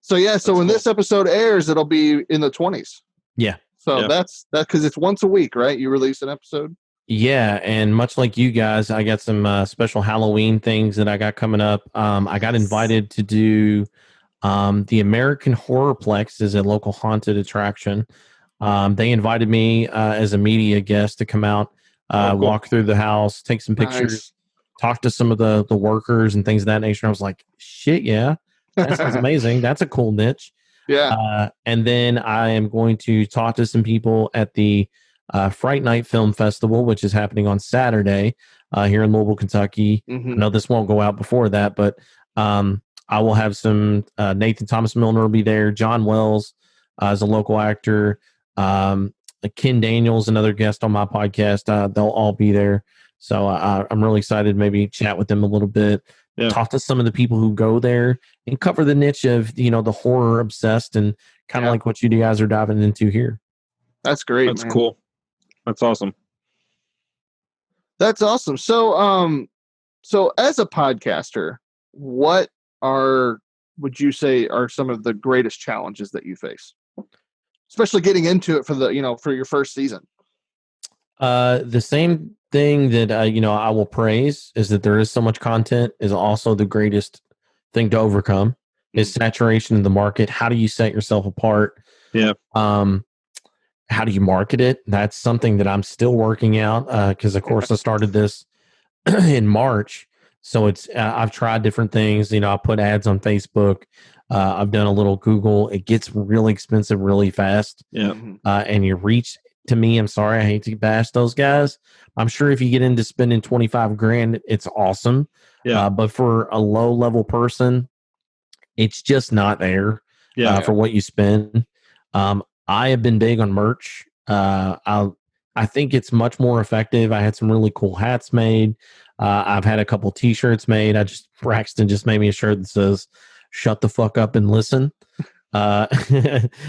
So yeah, so when this episode airs, it'll be in the 20s. Yeah. So that's because it's once a week, right? You release an episode. Yeah, and much like you guys, I got some special Halloween things that I got coming up. I got invited to do the American Horrorplex is a local haunted attraction. They invited me as a media guest to come out, cool. walk through the house, take some pictures, talk to some of the workers and things of that nature. I was like, shit, yeah, that sounds amazing. That's a cool niche. Yeah. And then I am going to talk to some people at the Fright Night Film Festival, which is happening on Saturday here in Louisville, Kentucky. Mm-hmm. I know this won't go out before that, but I will have some Nathan Thomas Milner will be there. John Wells is a local actor. Ken Daniels, another guest on my podcast. They'll all be there. So I'm really excited to maybe chat with them a little bit, talk to some of the people who go there and cover the niche of, the horror obsessed and kind of like what you guys are diving into here. That's great. That's cool. That's awesome. That's awesome. So as a podcaster, what would you say are some of the greatest challenges that you face, especially getting into it for your first season? The same thing that I will praise is that there is so much content is also the greatest thing to overcome is saturation in the market. How do you set yourself apart? Yeah. How do you market it? That's something that I'm still working out because, of course, I started this in March. So it's I've tried different things. I put ads on Facebook. I've done a little Google. It gets really expensive really fast. Yeah. And your reach, to me, I'm sorry, I hate to bash those guys. I'm sure if you get into spending $25,000, it's awesome. Yeah. But for a low level person, it's just not there for what you spend. I have been big on merch. I think it's much more effective. I had some really cool hats made. I've had a couple T-shirts made. Braxton just made me a shirt that says "Shut the fuck up and listen." There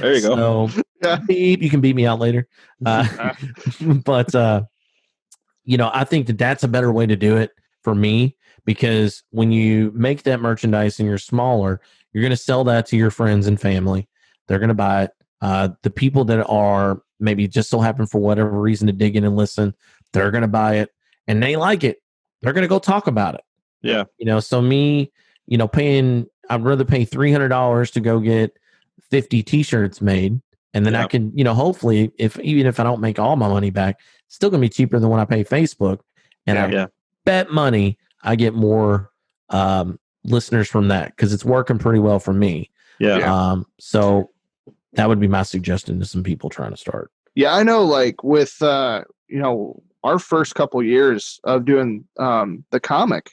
you go. So beep, you can beat me out later. But I think that's a better way to do it for me because when you make that merchandise and you're smaller, you're going to sell that to your friends and family. They're going to buy it. The people that are maybe just so happen for whatever reason to dig in and listen, they're going to buy it and they like it. They're going to go talk about it. Yeah. So me, I'd rather pay $300 to go get 50 T-shirts made. And then I can, hopefully even if I don't make all my money back, it's still going to be cheaper than when I pay Facebook. And I bet money I get more listeners from that because it's working pretty well for me. Yeah. So that would be my suggestion to some people trying to start. Yeah, I know. Like with our first couple years of doing the comic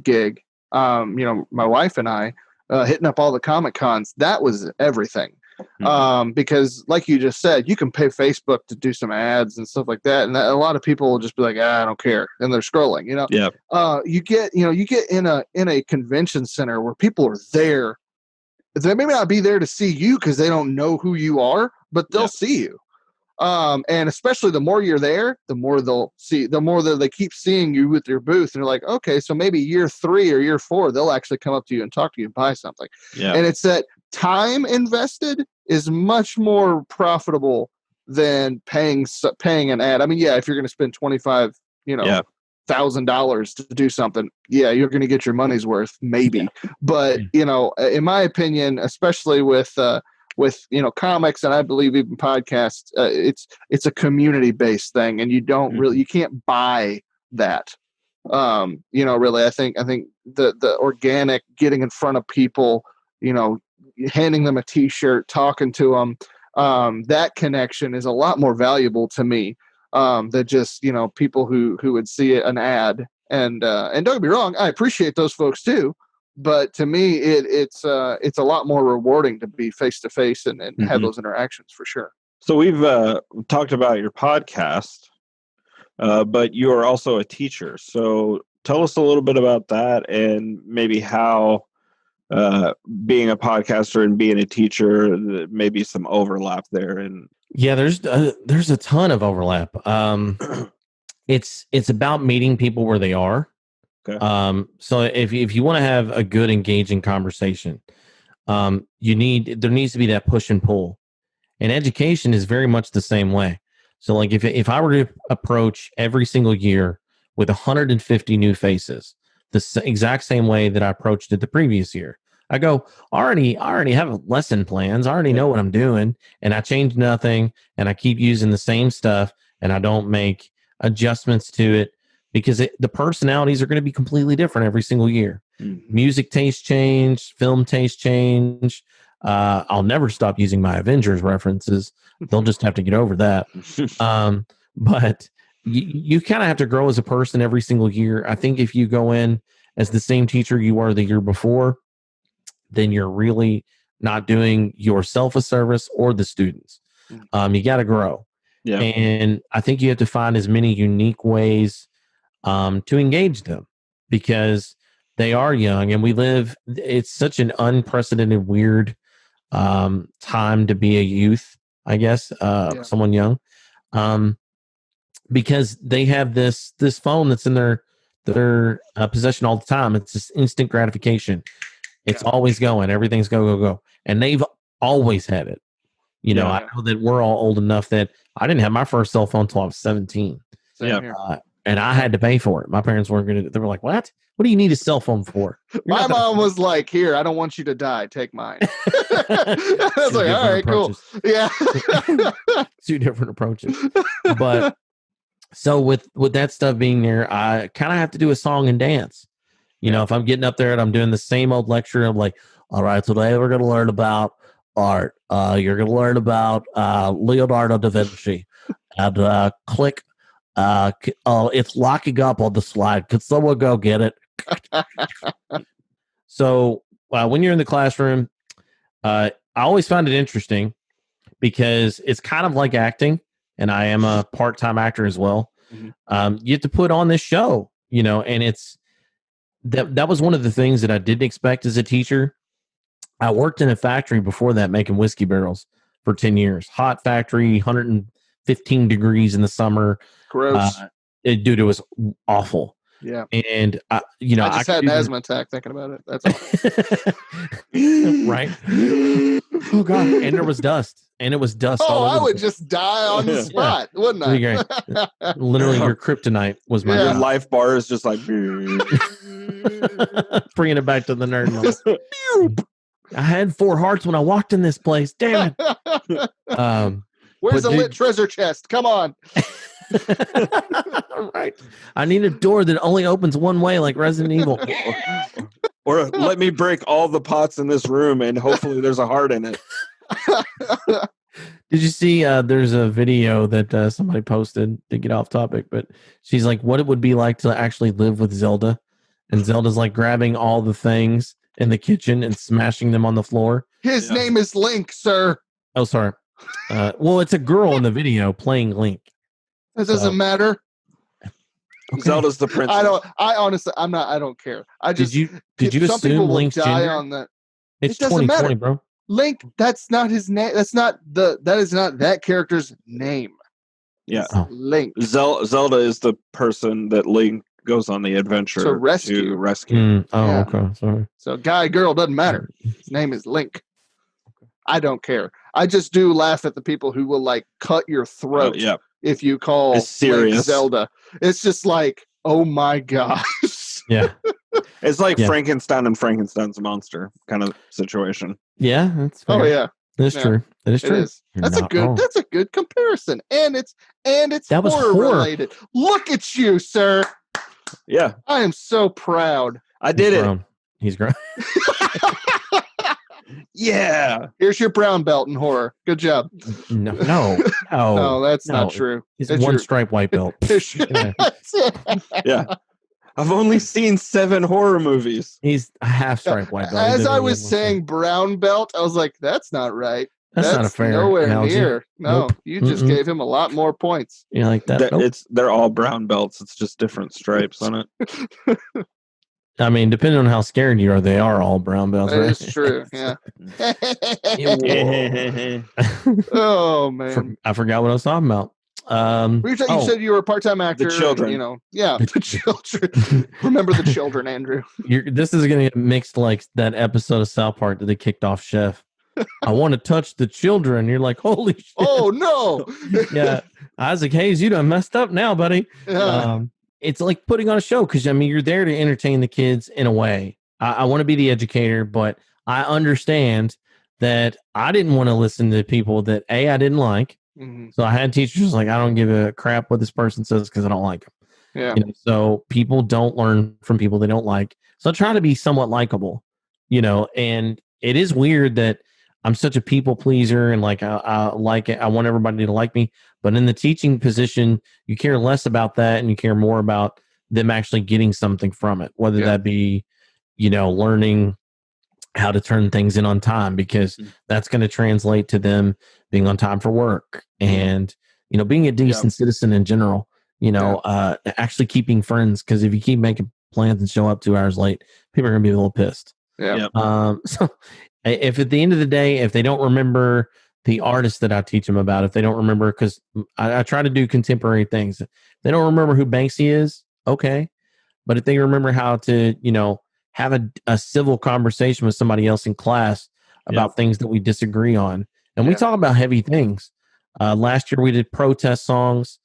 gig, my wife and I hitting up all the Comic Cons. That was everything. Because like you just said, you can pay Facebook to do some ads and stuff like that, and a lot of people will just be like, I don't care, and they're scrolling. You get in a convention center where people are there. They may not be there to see you because they don't know who you are, but they'll see you. And especially the more you're there, the more they'll see, the more that they keep seeing you with your booth. And they're like, okay, so maybe year 3 or year 4, they'll actually come up to you and talk to you and buy something. Yeah. And it's that time invested is much more profitable than paying an ad. I mean, if you're going to spend $25,000 to do something, you're going to get your money's worth, maybe. But in my opinion, especially with comics, and I believe even podcasts, it's a community based thing, and you can't buy that. Really, I think the organic, getting in front of people, handing them a T-shirt, talking to them, that connection is a lot more valuable to me than just people who would see an ad. And don't get me wrong, I appreciate those folks too. But to me, it's a lot more rewarding to be face to face and have those interactions for sure. So we've talked about your podcast, but you are also a teacher. So tell us a little bit about that and maybe how being a podcaster and being a teacher, maybe some overlap there. And Yeah, there's a ton of overlap. It's about meeting people where they are. Okay. So if you want to have a good engaging conversation, there needs to be that push and pull. And education is very much the same way. So like if I were to approach every single year with 150 new faces, the exact same way that I approached it the previous year, I go, I already have lesson plans. I already know what I'm doing, and I change nothing, and I keep using the same stuff, and I don't make adjustments to it because the personalities are going to be completely different every single year. Mm-hmm. Music taste change, film taste change. I'll never stop using my Avengers references. They'll just have to get over that. But you kind of have to grow as a person every single year. I think if you go in as the same teacher you were the year before, then you're really not doing yourself a service or the students. You got to grow. Yeah. And I think you have to find as many unique ways to engage them because they are young and it's such an unprecedented, weird time to be a youth, I guess, someone young. Because they have this phone that's in their possession all the time. It's just instant gratification. It's always going. Everything's go. And they've always had it. I know that we're all old enough that I didn't have my first cell phone until I was 17. And I had to pay for it. My parents weren't going to. They were like, "What? What do you need a cell phone for?" My mom was like, "Here, I don't want you to die. Take mine." I was like, "All right, approaches. Cool." Yeah. 2 different approaches. But so with that stuff being there, I kind of have to do a song and dance. If I'm getting up there and I'm doing the same old lecture, I'm like, "All right, today we're going to learn about art. You're going to learn about Leonardo da Vinci, and click. It's locking up on the slide. Could someone go get it?" So when you're in the classroom, I always find it interesting because it's kind of like acting, and I am a part-time actor as well. Mm-hmm. You have to put on this show, and it's that was one of the things that I didn't expect as a teacher. I worked in a factory before that making whiskey barrels for 10 years. Hot factory, 115 degrees in the summer. Gross. Dude, it was awful. Yeah. And, I just had an asthma attack thinking about it. That's all. Right? Oh, God. And there was dust. And it was dust. Oh, I would just die on the spot, wouldn't I? Literally, your kryptonite was my Your life bar is just like... Bringing it back to the nerd moment. I had 4 hearts when I walked in this place. Damn it. Where's the lit treasure chest? Come on. Right. I need a door that only opens one way, like Resident Evil. Or let me break all the pots in this room and hopefully there's a heart in it. Did you see there's a video that somebody posted to get off topic, but she's like, what it would be like to actually live with Zelda. And Zelda's like grabbing all the things in the kitchen and smashing them on the floor. His name is Link, sir. Oh, sorry. Well, it's a girl in the video playing Link. That doesn't matter. Okay. Zelda's the princess. I don't care. Did you assume Link's gender? On that. It's 2020, bro. Link, that's not his name. That is not that character's name. Yeah. Link. Zelda is the person that Link goes on the adventure to rescue. Okay. Sorry. So guy, girl, doesn't matter. His name is Link. I don't care. I just do laugh at the people who will like cut your throat if you call Link Zelda. It's just like, oh my gosh. Yeah. It's like Frankenstein and Frankenstein's monster kind of situation. Yeah, that's fair. Oh yeah. That's true. That is true. That's a good comparison. And it's horror related. Look at you, sir. Yeah. I am so proud. I did it. He's grown. Yeah. Here's your brown belt in horror. Good job. No, that's not true. He's one stripe white belt. Yeah. I've only seen 7 horror movies. He's a half stripe white belt. As I was saying brown belt, I was like, that's not right. That's not a fair nowhere analogy. Near. No, you just gave him a lot more points. Yeah, like that. They're all brown belts. It's just different stripes on it. I mean, depending on how scared you are, they are all brown belts, That right? is true. Yeah. Whoa. Oh man. I forgot what I was talking about. You said you were a part-time actor. children. And, the children. Remember the children, Andrew. This is going to get mixed like that episode of South Park that they kicked off Chef. I want to touch the children. You're like, holy shit. Oh no. Yeah. Isaac Hayes, you done messed up now, buddy. Yeah. It's like putting on a show because, I mean, you're there to entertain the kids in a way. I want to be the educator, but I understand that I didn't want to listen to people that, I didn't like. Mhm. So I had teachers like, I don't give a crap what this person says because I don't like them. Yeah. So people don't learn from people they don't like. So I try to be somewhat likable, and it is weird that I'm such a people pleaser and like I like it. I want everybody to like me. But in the teaching position, you care less about that and you care more about them actually getting something from it, whether that be, learning how to turn things in on time, because that's going to translate to them being on time for work and, being a decent citizen in general, actually keeping friends. Because if you keep making plans and show up 2 hours late, people are going to be a little pissed. Yeah. So if at the end of the day, if they don't remember the artist that I teach them about, if they don't remember, because I try to do contemporary things, if they don't remember who Banksy is, okay. But if they remember how to, have a civil conversation with somebody else in class about things that we disagree on. And we talk about heavy things. Last year we did protest songs,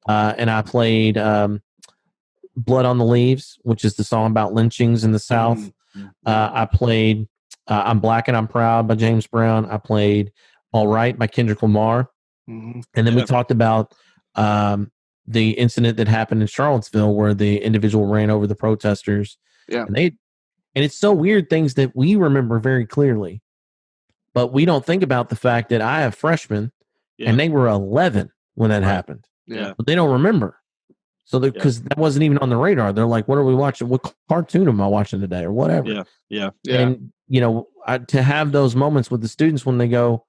and I played Blood on the Leaves, which is the song about lynchings in the South. I played I'm Black and I'm Proud by James Brown. I played All Right by Kendrick Lamar. Mm-hmm. And then we talked about the incident that happened in Charlottesville where the individual ran over the protesters. Yeah. And it's so weird, things that we remember very clearly, but we don't think about the fact that I have freshmen and they were 11 when that happened. Yeah. But they don't remember. So because that wasn't even on the radar. They're like, what are we watching? What cartoon am I watching today or whatever? Yeah. And, to have those moments with the students when they go,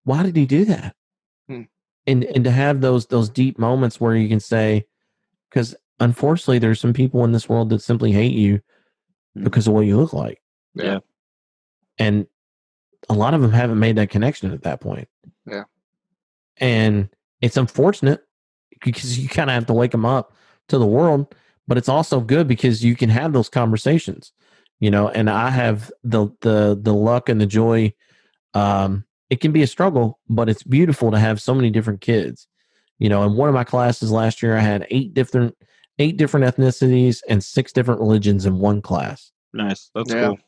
why did he do that? And to have those deep moments where you can say, because unfortunately there's some people in this world that simply hate you because of what you look like. Yeah. And a lot of them haven't made that connection at that point. Yeah. And it's unfortunate because you kind of have to wake them up to the world, but it's also good because you can have those conversations, and I have the luck and the joy. It can be a struggle, but it's beautiful to have so many different kids, in one of my classes last year, I had 8 different ethnicities and 6 different religions in one class. Nice. That's cool.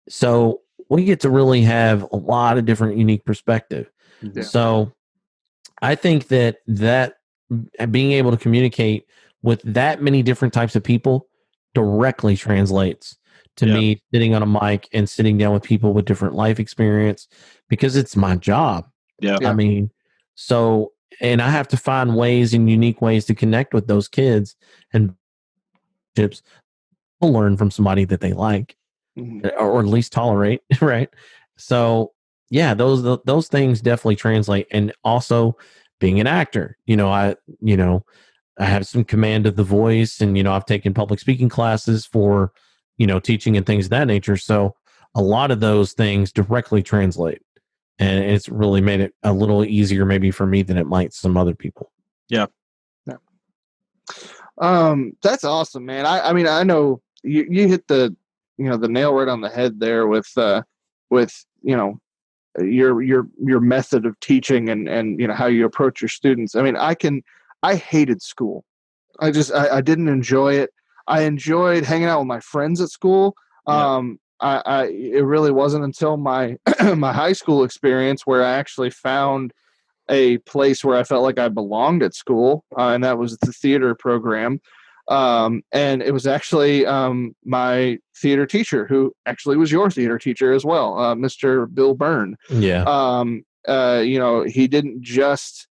So we get to really have a lot of different unique perspective. Yeah. So I think that being able to communicate with that many different types of people directly translates to me sitting on a mic and sitting down with people with different life experience, because it's my job. Yeah. I mean, and I have to find ways and unique ways to connect with those kids and chips learn from somebody that they like, or at least tolerate. Right. So those things definitely translate. And also being an actor, I have some command of the voice, and, I've taken public speaking classes for, teaching and things of that nature. So a lot of those things directly translate, and it's really made it a little easier maybe for me than it might some other people. Yeah. That's awesome, man. I mean, I know you hit the nail right on the head there with your method of teaching and how you approach your students. I mean, I hated school. I didn't enjoy it. I enjoyed hanging out with my friends at school. It really wasn't until my my high school experience where I actually found a place where I felt like I belonged at school, and that was the theater program. And it was actually my theater teacher, who actually was your theater teacher as well, Mr. Bill Byrne. Yeah. He didn't just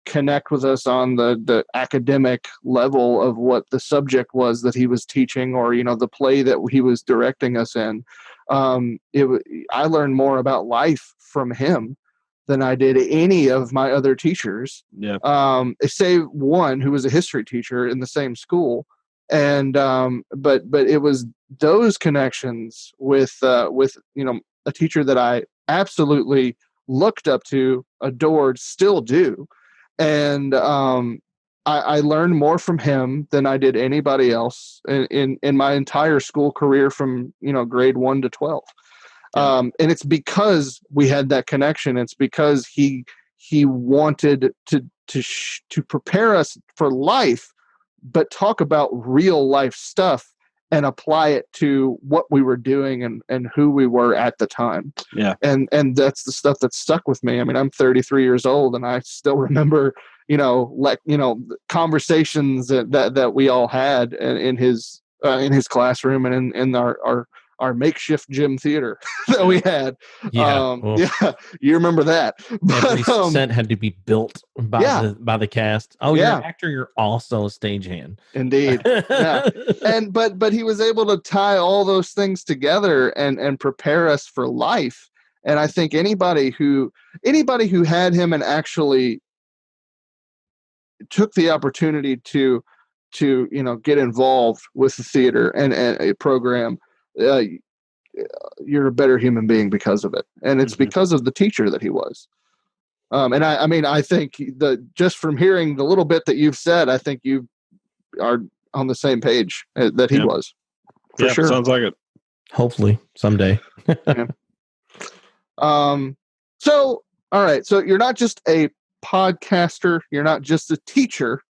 connect with us on the academic level of what the subject was that he was teaching, or the play that he was directing us in. I learned more about life from him than I did any of my other teachers. Yeah. Save one who was a history teacher in the same school. And but it was those connections with a teacher that I absolutely looked up to, adored, still do. And I learned more from him than I did anybody else in my entire school career from grade 1 to 12. And it's because we had that connection. It's because he wanted to prepare us for life, but talk about real life stuff and apply it to what we were doing and who we were at the time. Yeah. And that's the stuff that stuck with me. I mean, I'm 33 years old and I still remember, conversations that we all had in his classroom and in our makeshift gym theater that we had. Yeah, You remember that. Every set had to be built by the cast. Oh, yeah. You're an actor, you're also a stagehand. Indeed. Yeah. And but he was able to tie all those things together and prepare us for life. And I think anybody who had him and actually took the opportunity to get involved with the theater and a program, you're a better human being because of it. And it's because of the teacher that he was. And I think just from hearing the little bit that you've said, I think you are on the same page that he was. For sure. Sounds like it. Hopefully someday. So, all right. So you're not just a podcaster. You're not just a teacher.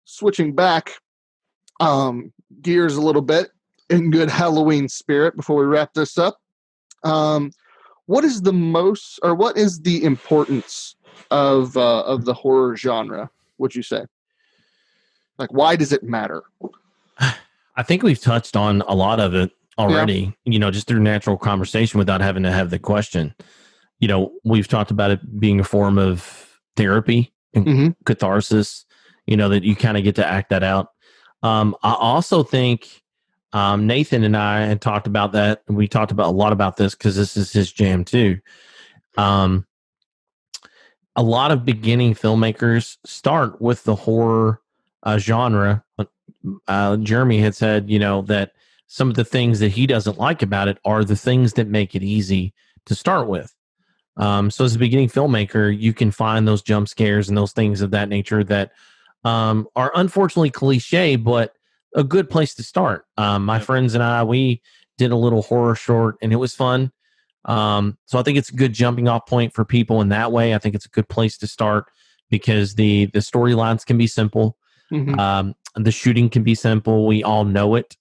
Switching back gears a little bit in good Halloween spirit before we wrap this up. What is the importance of the horror genre, would you say? Like, why does it matter? I think we've touched on a lot of it already, just through natural conversation without having to have the question. We've talked about it being a form of therapy and catharsis, that you kind of get to act that out. I also think Nathan and I had talked about that. And we talked about a lot about this because this is his jam too. A lot of beginning filmmakers start with the horror genre. Jeremy had said, that some of the things that he doesn't like about it are the things that make it easy to start with. So as a beginning filmmaker, you can find those jump scares and those things of that nature that are unfortunately cliche, but a good place to start. My friends and I, we did a little horror short and it was fun. So I think it's a good jumping off point for people in that way. I think it's a good place to start because the storylines can be simple. The shooting can be simple. We all know it.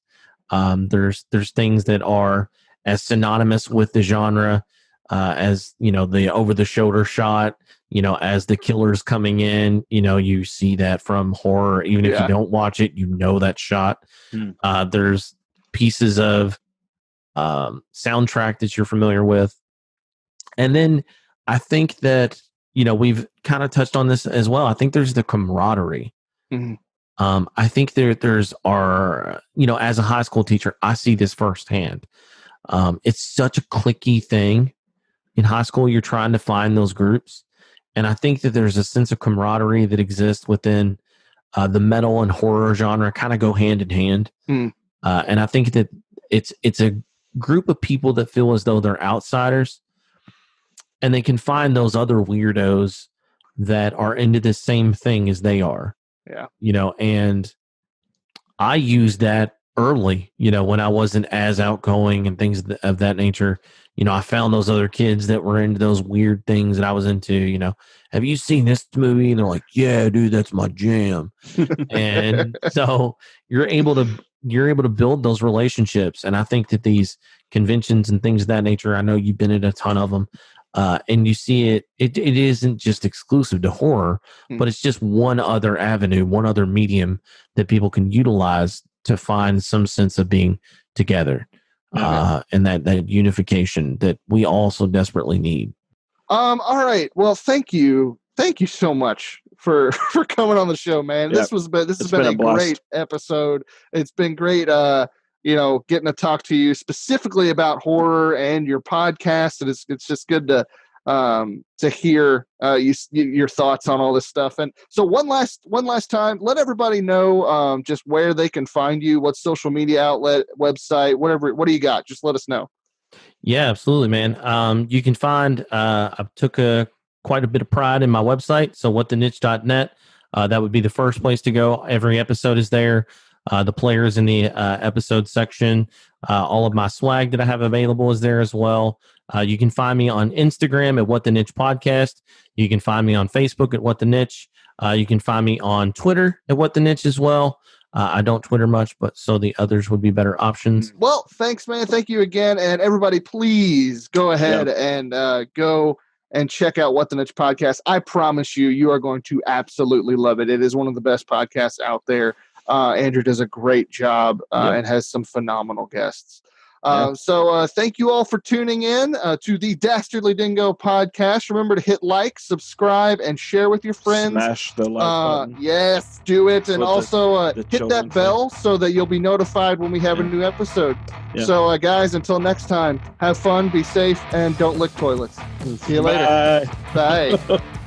There's things that are as synonymous with the genre as, the over the shoulder shot, as the killer's coming in, you see that from horror. Even if you don't watch it, that shot. There's pieces of soundtrack that you're familiar with. And then I think that, we've kind of touched on this as well. I think there's the camaraderie. I think there's as a high school teacher, I see this firsthand. It's such a cliquey thing. In high school, you're trying to find those groups. And I think that there's a sense of camaraderie that exists within the metal and horror genre, kind of go hand in hand. And I think that it's a group of people that feel as though they're outsiders and they can find those other weirdos that are into the same thing as they are. And I used that early, when I wasn't as outgoing and things of that nature. I found those other kids that were into those weird things that I was into, have you seen this movie? And they're like, yeah, dude, that's my jam. And so you're able to build those relationships. And I think that these conventions and things of that nature, I know you've been at a ton of them. And you see it isn't just exclusive to horror, but it's just one other avenue, one other medium that people can utilize to find some sense of being together. And that unification that we all so desperately need. All right. Well, thank you so much for coming on the show, man. This has been a great episode. It's been great getting to talk to you specifically about horror and your podcast. And it's just good to to hear your thoughts on all this stuff. And so one last time, let everybody know just where they can find you, what social media outlet, website, whatever. What do you got? Just let us know. Yeah, absolutely, man. You can find, I took quite a bit of pride in my website. So whatteniche.net, that would be the first place to go. Every episode is there. The players in the episode section, all of my swag that I have available is there as well. You can find me on Instagram at What the Niche Podcast. You can find me on Facebook at What the Niche. You can find me on Twitter at What the Niche as well. I don't Twitter much, but so the others would be better options. Well, thanks, man. Thank you again. And everybody, please go ahead and go and check out What the Niche Podcast. I promise you are going to absolutely love it. It is one of the best podcasts out there. Andrew does a great job and has some phenomenal guests. So thank you all for tuning in to the Dastardly Dingo podcast. Remember to hit like, subscribe, and share with your friends. Smash the like button. Yes, do it. And What also the hit that bell so that you'll be notified when we have a new episode. Yeah. So guys, until next time, have fun, be safe, and don't lick toilets. See you later. Bye. Bye.